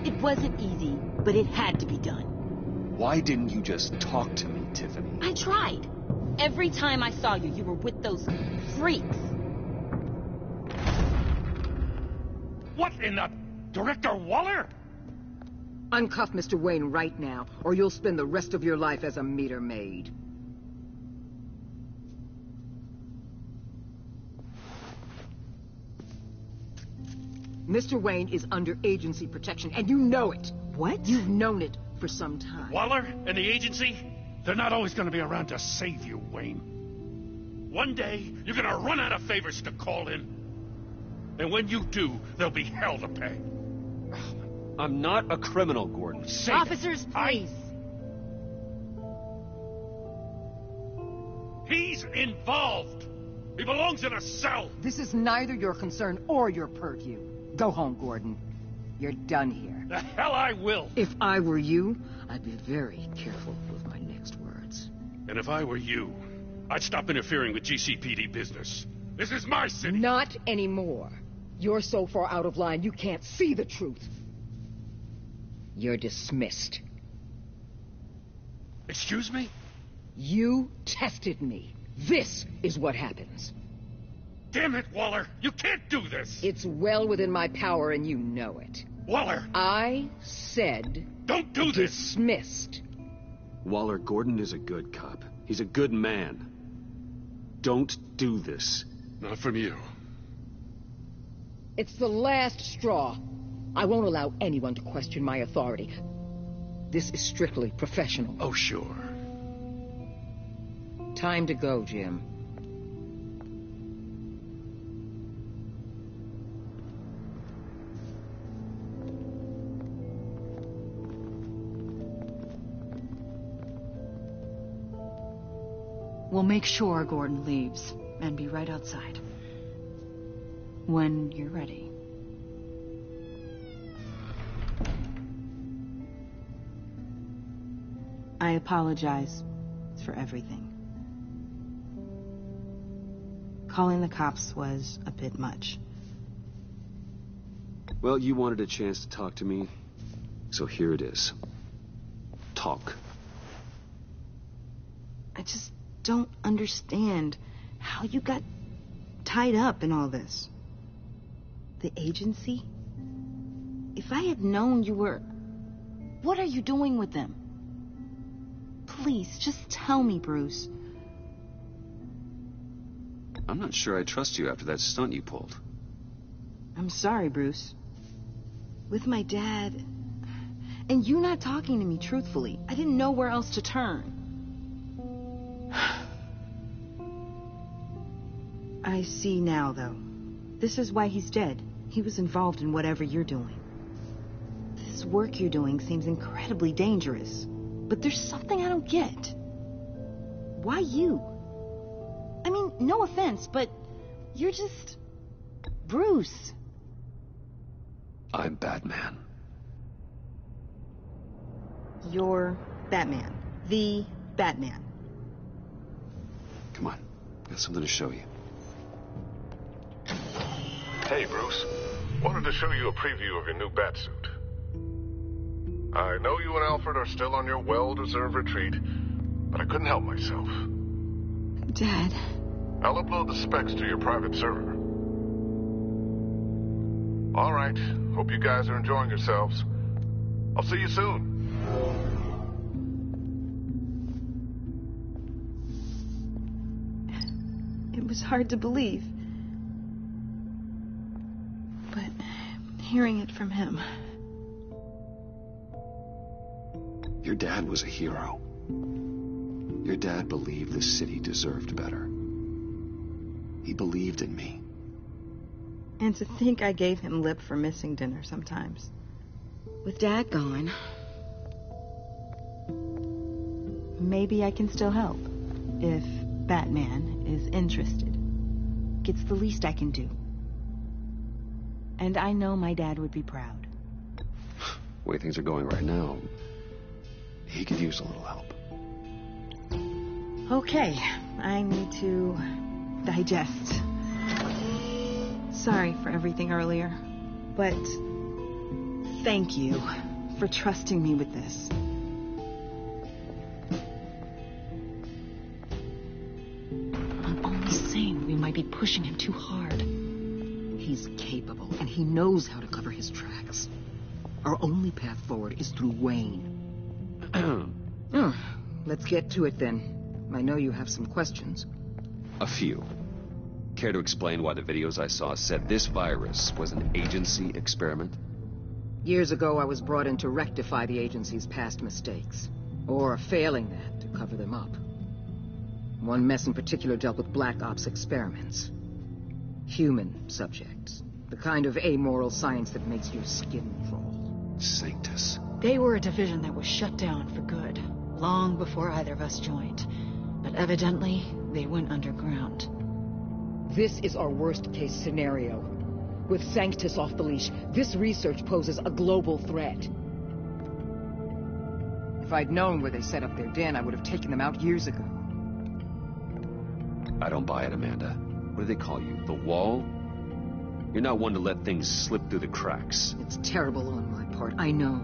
S16: It wasn't easy, but it had to be done.
S12: Why didn't you just talk to me, Tiffany?
S16: I tried. Every time I saw you, you were with those freaks.
S5: What in the... Director Waller?
S15: Uncuff Mr. Wayne right now, or you'll spend the rest of your life as a meter maid. Mr. Wayne is under agency protection, and you know it.
S16: What?
S15: You've known it for some time.
S5: Waller and the agency? They're not always going to be around to save you, Wayne. One day, you're going to run out of favors to call in. And when you do, there'll be hell to pay.
S12: I'm not a criminal, Gordon.
S5: Say
S16: Officers, please.
S5: He's involved. He belongs in a cell.
S15: This is neither your concern or your purview. Go home, Gordon. You're done here.
S5: The hell I will.
S15: If I were you, I'd be very careful with my next words.
S5: And if I were you, I'd stop interfering with GCPD business. This is my city.
S15: Not anymore. You're so far out of line, you can't see the truth. You're dismissed.
S5: Excuse me?
S15: You tested me. This is what happens.
S5: Damn it, Waller! You can't do this!
S15: It's well within my power, and you know it.
S5: Waller!
S15: I said...
S5: Don't do this!
S15: Dismissed.
S12: Waller, Gordon is a good cop. He's a good man. Don't do this.
S5: Not from you.
S15: It's the last straw. I won't allow anyone to question my authority. This is strictly professional.
S5: Oh, sure.
S15: Time to go, Jim.
S16: We'll make sure Gordon leaves and be right outside. When you're ready. I apologize for everything. Calling the cops was a bit much.
S12: Well, you wanted a chance to talk to me, so here it is. Talk.
S16: I just don't understand how you got tied up in all this. The agency? If I had known you were... What are you doing with them? Please, just tell me, Bruce.
S12: I'm not sure I trust you after that stunt you pulled.
S16: I'm sorry, Bruce. With my dad... And you not talking to me truthfully, I didn't know where else to turn. I see now, though. This is why he's dead. He was involved in whatever you're doing. This work you're doing seems incredibly dangerous. But there's something I don't get. Why you? I mean, no offense, but you're just... Bruce.
S12: I'm Batman.
S16: You're Batman. The Batman.
S12: Come on. Got something to show you.
S14: Hey, Bruce. Wanted to show you a preview of your new batsuit. I know you and Alfred are still on your well-deserved retreat, but I couldn't help myself.
S16: Dad.
S14: I'll upload the specs to your private server. All right. Hope you guys are enjoying yourselves. I'll see you soon.
S16: It was hard to believe. But hearing it from him...
S12: Your dad was a hero. Your dad believed the city deserved better. He believed in me.
S16: And to think I gave him lip for missing dinner sometimes. With Dad gone... Maybe I can still help. If Batman is interested. It's the least I can do. And I know my dad would be proud.
S12: The way things are going right now, he could use a little help.
S16: Okay, I need to digest. Sorry for everything earlier, but thank you for trusting me with this. I'm only saying we might be pushing him too hard.
S15: He's capable, and he knows how to cover his tracks. Our only path forward is through Wayne. Let's get to it, then. I know you have some questions.
S12: A few. Care to explain why the videos I saw said this virus was an agency experiment?
S15: Years ago, I was brought in to rectify the agency's past mistakes. Or, failing that, to cover them up. One mess in particular dealt with Black Ops experiments. Human subjects. The kind of amoral science that makes your skin crawl.
S12: Sanctus.
S16: They were a division that was shut down for good, long before either of us joined. But evidently, they went underground.
S15: This is our worst-case scenario. With Sanctus off the leash, this research poses a global threat. If I'd known where they set up their den, I would have taken them out years ago.
S12: I don't buy it, Amanda. What do they call you? The Wall? You're not one to let things slip through the cracks.
S15: It's terrible on my part, I know.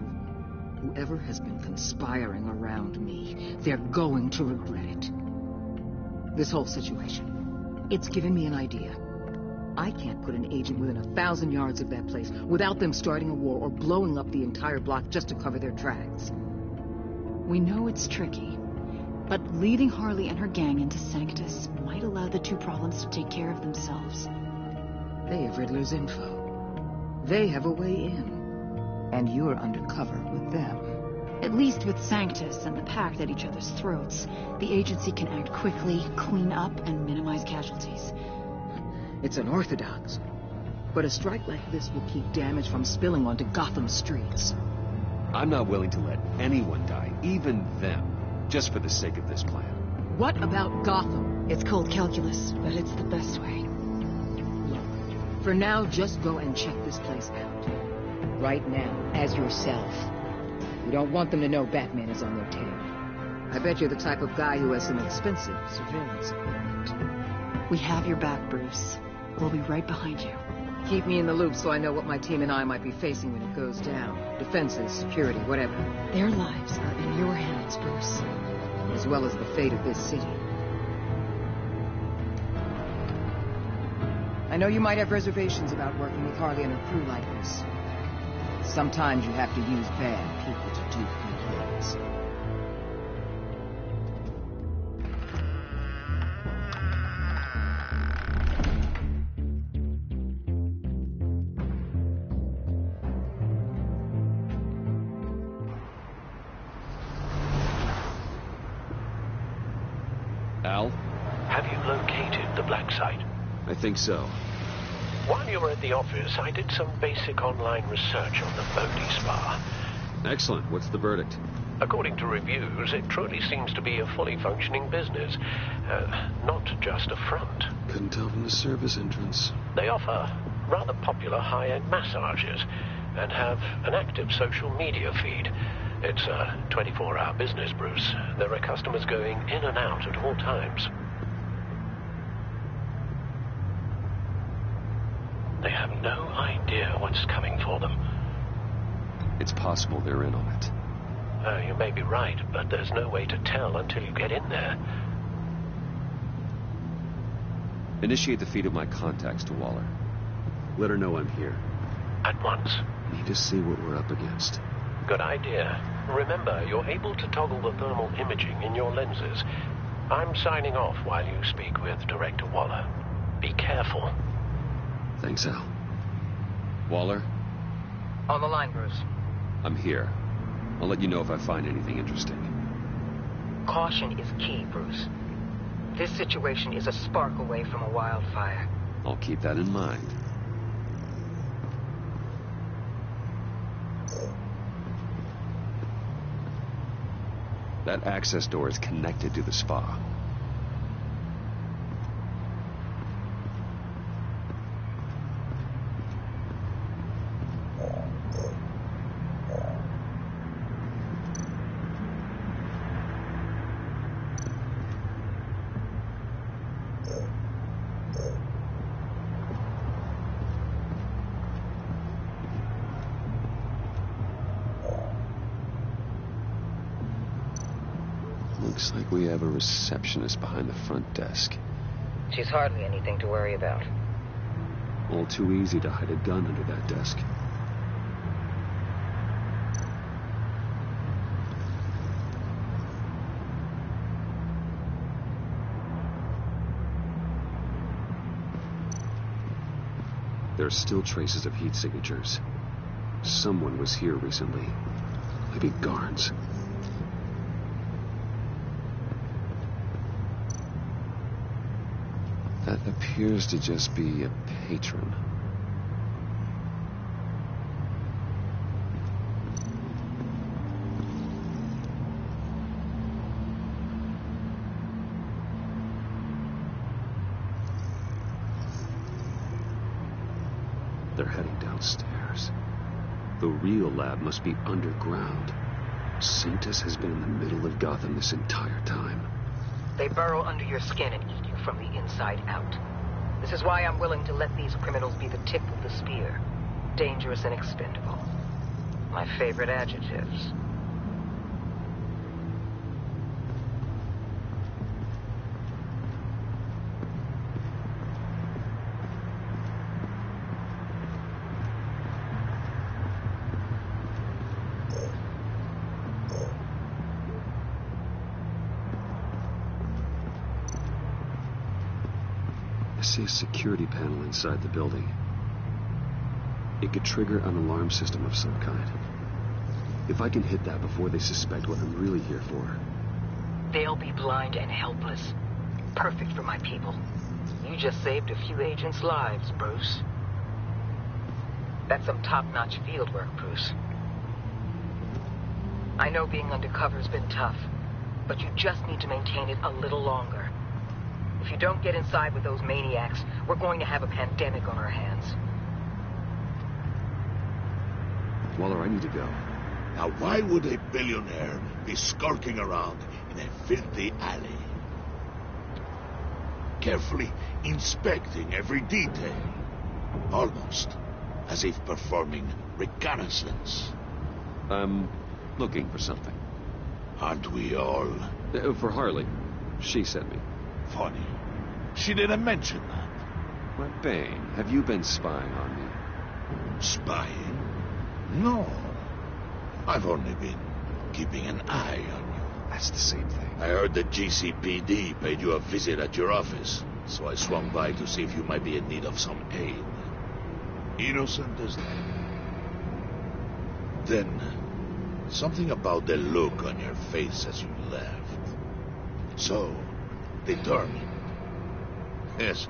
S15: Whoever has been conspiring around me, they're going to regret it. This whole situation, it's given me an idea. I can't put an agent within 1,000 yards of that place without them starting a war or blowing up the entire block just to cover their tracks.
S16: We know it's tricky,
S11: But leading Harley and her gang into Sanctus might allow the two problems to take care of themselves.
S15: They have Riddler's info. They have a way in. And you're undercover with them.
S11: At least with Sanctus and the Pact at each other's throats, the agency can act quickly, clean up, and minimize casualties.
S15: It's unorthodox. But a strike like this will keep damage from spilling onto Gotham streets.
S12: I'm not willing to let anyone die, even them, just for the sake of this plan.
S15: What about Gotham?
S11: It's cold calculus, but it's the best way.
S15: Look, for now, just go and check this place out. Right now, as yourself. You don't want them to know Batman is on their tail. I bet you're the type of guy who has some expensive surveillance equipment.
S11: We have your back, Bruce. We'll be right behind you.
S15: Keep me in the loop so I know what my team and I might be facing when it goes down. Defenses, security, whatever.
S11: Their lives are in your hands, Bruce.
S15: As well as the fate of this city. I know you might have reservations about working with Harley and her crew like this. Sometimes you have to use bad people to do good things.
S12: Al?
S7: Have you located the black site?
S12: I think so.
S7: While you were at the office, I did some basic online research on the Bodhi Spa.
S12: Excellent. What's the verdict?
S7: According to reviews, it truly seems to be a fully functioning business. Not just a front.
S12: Couldn't tell from the service entrance.
S7: They offer rather popular high-end massages and have an active social media feed. It's a 24-hour business, Bruce. There are customers going in and out at all times. They have no idea what's coming for them.
S12: It's possible they're in on it.
S7: You may be right, but there's no way to tell until you get in there.
S12: Initiate the feed of my contacts to Waller. Let her know I'm here.
S7: At once.
S12: Need to see what we're up against.
S7: Good idea. Remember, you're able to toggle the thermal imaging in your lenses. I'm signing off while you speak with Director Waller. Be careful.
S12: Thanks, Al. Waller?
S15: On the line, Bruce.
S12: I'm here. I'll let you know if I find anything interesting.
S15: Caution is key, Bruce. This situation is a spark away from a wildfire.
S12: I'll keep that in mind. That access door is connected to the spa. Looks like we have a receptionist behind the front desk.
S15: She's hardly anything to worry about.
S12: All too easy to hide a gun under that desk. There are still traces of heat signatures. Someone was here recently. Maybe guards. That appears to just be a patron. They're heading downstairs. The real lab must be underground. Sanctus has been in the middle of Gotham this entire time.
S15: They burrow under your skin and eat you from the inside out. This is why I'm willing to let these criminals be the tip of the spear. Dangerous and expendable. My favorite adjectives.
S12: see a security panel inside the building. It could trigger an alarm system of some kind. If I can hit that before they suspect what I'm really here for.
S15: They'll be blind and helpless. Perfect for my people. You just saved a few agents' lives, Bruce. That's some top-notch field work, Bruce. I know being undercover's been tough, but you just need to maintain it a little longer. If you don't get inside with those maniacs, we're going to have a pandemic on our hands.
S12: Waller, I need to go.
S8: Now, why would a billionaire be skulking around in a filthy alley? Carefully inspecting every detail. Almost as if performing reconnaissance.
S12: I'm looking for something.
S8: Aren't we all?
S12: For Harley. She sent me.
S8: Funny. She didn't mention that.
S12: Why, Bane, have you been spying on me?
S8: Spying? No. I've only been keeping an eye on you.
S12: That's the same thing.
S8: I heard the GCPD paid you a visit at your office, so I swung by to see if you might be in need of some aid. Innocent as that. Then, something about the look on your face as you left. So, determined. Yes,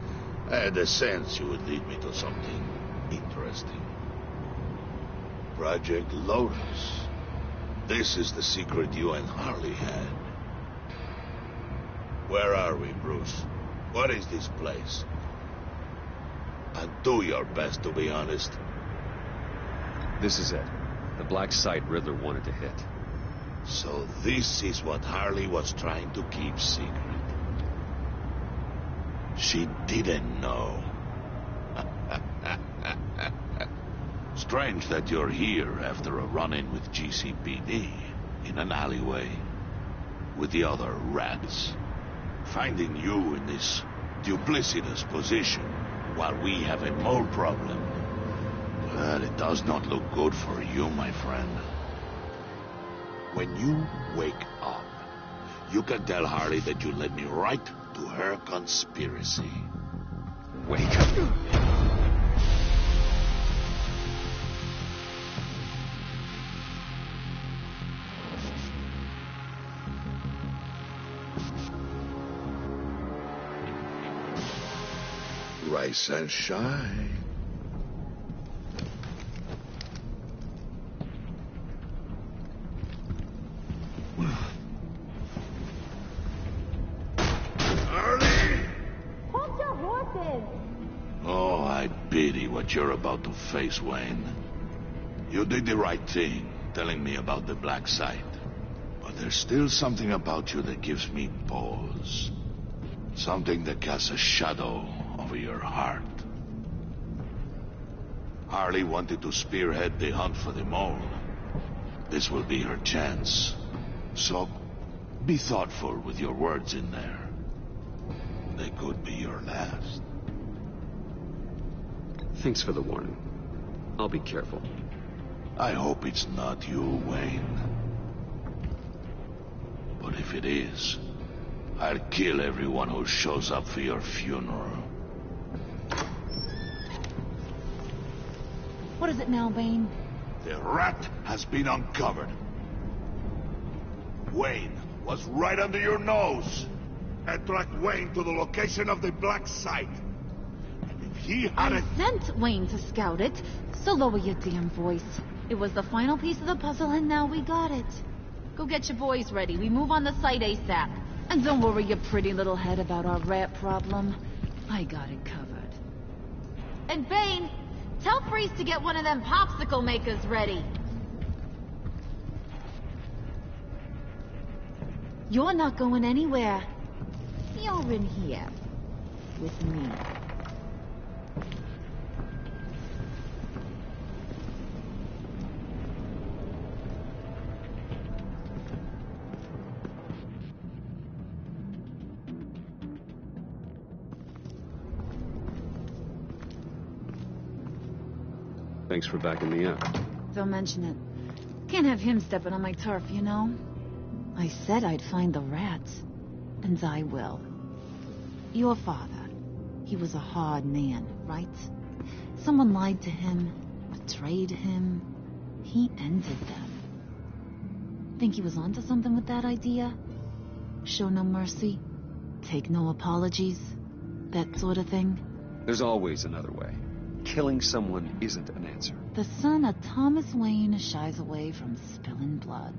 S8: I had a sense you would lead me to something interesting. Project Lotus. This is the secret you and Harley had. Where are we, Bruce? What is this place? And do your best to be honest.
S12: This is it. The black site Riddler wanted to hit.
S8: So this is what Harley was trying to keep secret. She didn't know. Strange that you're here after a run-in with GCPD in an alleyway with the other rats. Finding you in this duplicitous position while we have a mole problem. Well, it does not look good for you, my friend. When you wake up, you can tell Harley that you led me right to her conspiracy.
S12: Wake up.
S8: Rise and shine. Oh, I pity what you're about to face, Wayne. You did the right thing, telling me about the black site. But there's still something about you that gives me pause. Something that casts a shadow over your heart. Harley wanted to spearhead the hunt for the mole. This will be her chance. So, be thoughtful with your words in there. They could be your last.
S12: Thanks for the warning. I'll be careful.
S8: I hope it's not you, Wayne. But if it is, I'll kill everyone who shows up for your funeral.
S11: What is it now, Bane?
S8: The rat has been uncovered. Wayne was right under your nose. I tracked Wayne to the location of the black site. And if he hadn't...
S11: I sent Wayne to scout it, so lower your damn voice. It was the final piece of the puzzle, and now we got it. Go get your boys ready. We move on the site ASAP. And don't worry your pretty little head about our rat problem. I got it covered. And Bane, tell Freeze to get one of them popsicle makers ready. You're not going anywhere. You're in here. With me.
S12: Thanks for backing me up.
S11: Don't mention it. Can't have him stepping on my turf, you know? I said I'd find the rats. And I will. Your father. he was a hard man, right? Someone lied to him, betrayed him. He ended them. Think he was onto something with that idea? Show no mercy, take no apologies, that sort of thing?
S12: There's always another way. Killing someone isn't an answer.
S11: The son of Thomas Wayne shies away from spilling blood.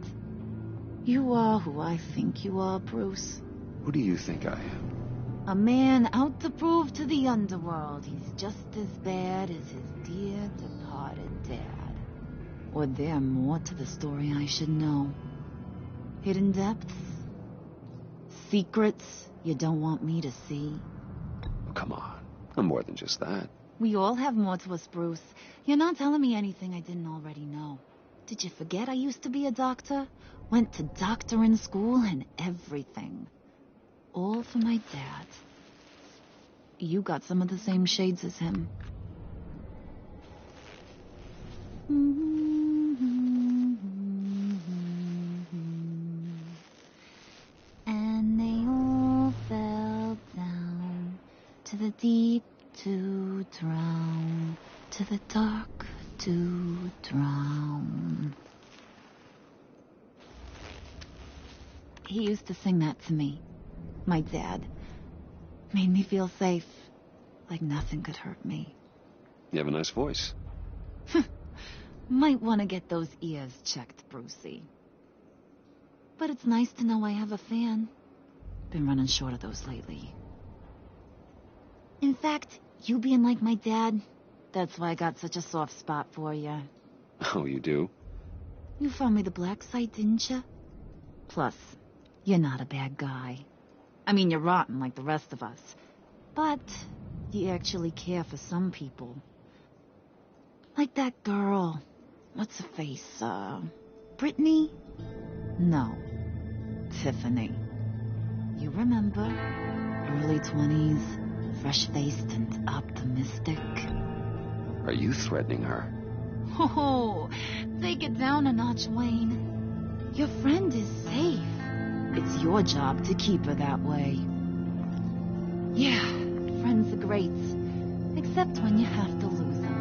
S11: You are who I think you are, Bruce.
S12: Who do you think I am?
S11: A man out to prove to the underworld he's just as bad as his dear departed dad. Or there more to the story I should know. Hidden depths? Secrets you don't want me to see?
S12: Oh, come on. I'm more than just that.
S11: We all have more to us, Bruce. You're not telling me anything I didn't already know. Did you forget I used to be a doctor? Went to doctoring school and everything. All for my dad. You got some of the same shades as him. And they all fell down to the deep to drown, to the dark to drown. He used to sing that to me. My dad. Made me feel safe. Like nothing could hurt me.
S12: You have a nice voice.
S11: Might want to get those ears checked, Brucey. But it's nice to know I have a fan. Been running short of those lately. In fact, you being like my dad, that's why I got such a soft spot for you.
S12: Oh, you do?
S11: You found me the black site, didn't you? Plus, you're not a bad guy. I mean, you're rotten like the rest of us. But you actually care for some people. Like that girl. What's her face? Brittany? No. Tiffany. You remember? Early 20s, fresh-faced and optimistic.
S12: Are you threatening her?
S11: Oh, take it down a notch, Wayne. Your friend is safe. It's your job to keep her that way. Yeah, friends are great. Except when you have to lose them.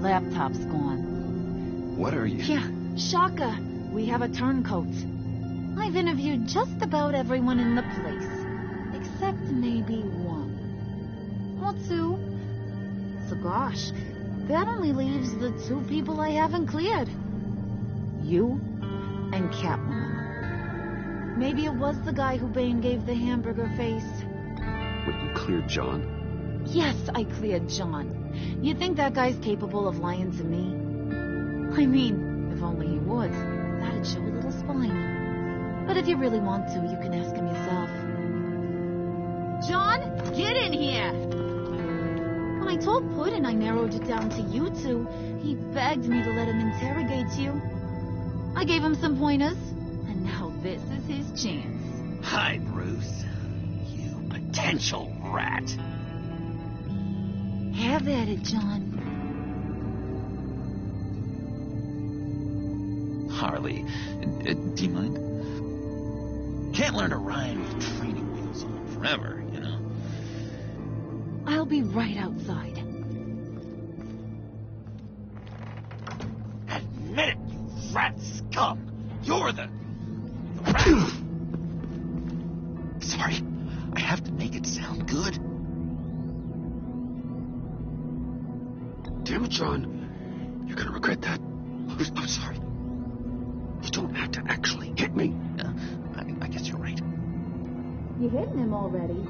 S11: Laptop's gone.
S12: What are you...
S11: Yeah, shocker. We have a turncoat. I've interviewed just about everyone in the place. Except maybe one. Or two. So gosh, that only leaves the two people I haven't cleared. You and Catwoman. Maybe it was the guy who Bane gave the hamburger face.
S12: Wait, you cleared John?
S11: Yes, I cleared John. You think that guy's capable of lying to me? I mean, if only he would. That'd show a little spine. But if you really want to, you can ask him yourself. John, get in here! When I told Puddin' I narrowed it down to you two, he begged me to let him interrogate you. I gave him some pointers. Now this is his chance.
S4: Hi, Bruce. You potential rat.
S11: Have at it, John.
S4: Harley, do you mind? Can't learn to ride with training wheels on forever, you know.
S11: I'll be right outside.
S4: Admit it, you rat scum! You're the... Sorry, I have to make it sound good.
S13: Damn it, John. You're gonna regret that. I'm sorry. You don't have to actually hit me.
S4: I guess you're right.
S11: You hitting him already?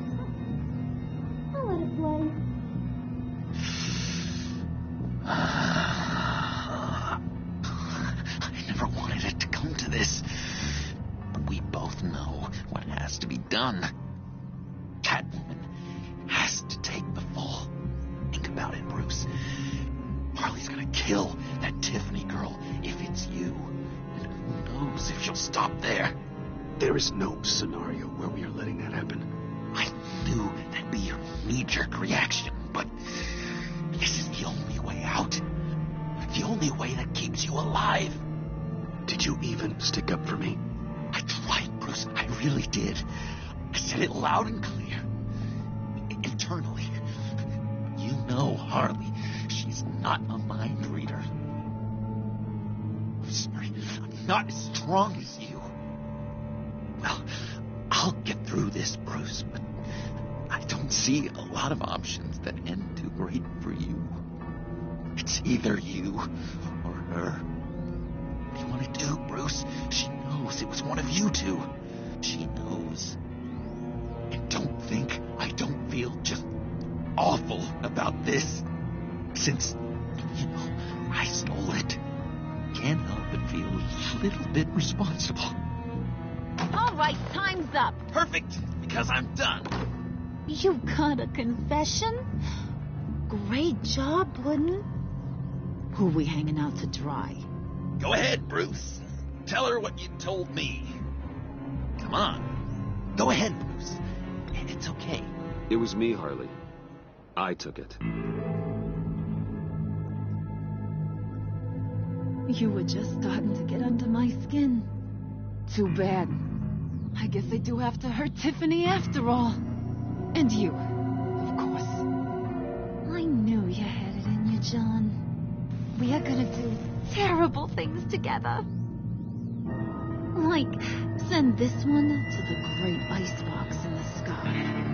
S11: I'll let it play.
S4: I never wanted it to come to this. But we both know what has to be done. Catwoman has to take the fall. Think about it, Bruce. Harley's gonna kill that Tiffany girl if it's you. And who knows if she'll stop there.
S13: There is no scenario where we are letting that happen.
S4: I knew that'd be your knee-jerk reaction, but this is the only way out. The only way that keeps you alive.
S13: Did you even stick up for me?
S4: I tried, Bruce. I really did. I said it loud and clear. No, Harley. She's not a mind reader. I'm sorry. I'm not as strong as you. Well, I'll get through this, Bruce, but I don't see a lot of options that end too great for you. It's either you or her. What do you want to do, Bruce? She knows it was one of you two. She knows. And don't think I don't feel just awful about this. Since, I stole it. Can't help but feel a little bit responsible.
S11: All right, time's up.
S4: Perfect, because I'm done.
S11: You got a confession? Great job, Puddin'. Who we hanging out to dry?
S4: Go ahead, Bruce. Tell her what you told me. Come on. Go ahead, Bruce. It's okay.
S12: It was me, Harley. I took it.
S11: You were just starting to get under my skin. Too bad. I guess I do have to hurt Tiffany after all. And you, of course. I knew you had it in you, John. We are gonna do terrible things together. Like, send this one to the great icebox in the sky.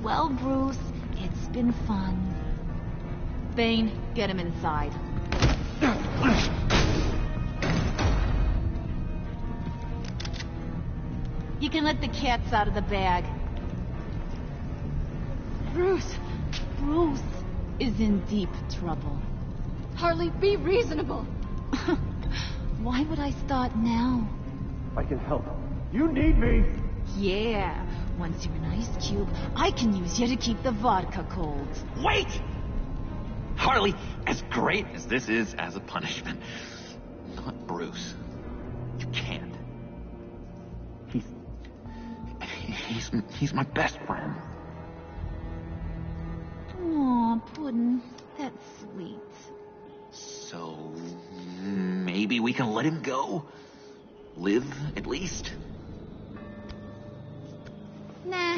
S11: Well, Bruce, it's been fun. Bane, get him inside. You can let the cats out of the bag.
S3: Bruce!
S11: Bruce is in deep trouble.
S3: Harley, be reasonable!
S11: Why would I start now?
S10: I can help. You need me!
S11: Yeah. Once you're an ice cube, I can use you to keep the vodka cold.
S4: Wait! Harley, as great as this is as a punishment, not Bruce. You can't. He's my best friend.
S11: Aw, Puddin', that's sweet.
S4: So, maybe we can let him go? Live, at least?
S11: Nah.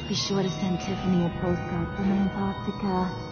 S11: Be sure to send Tiffany a postcard from Antarctica.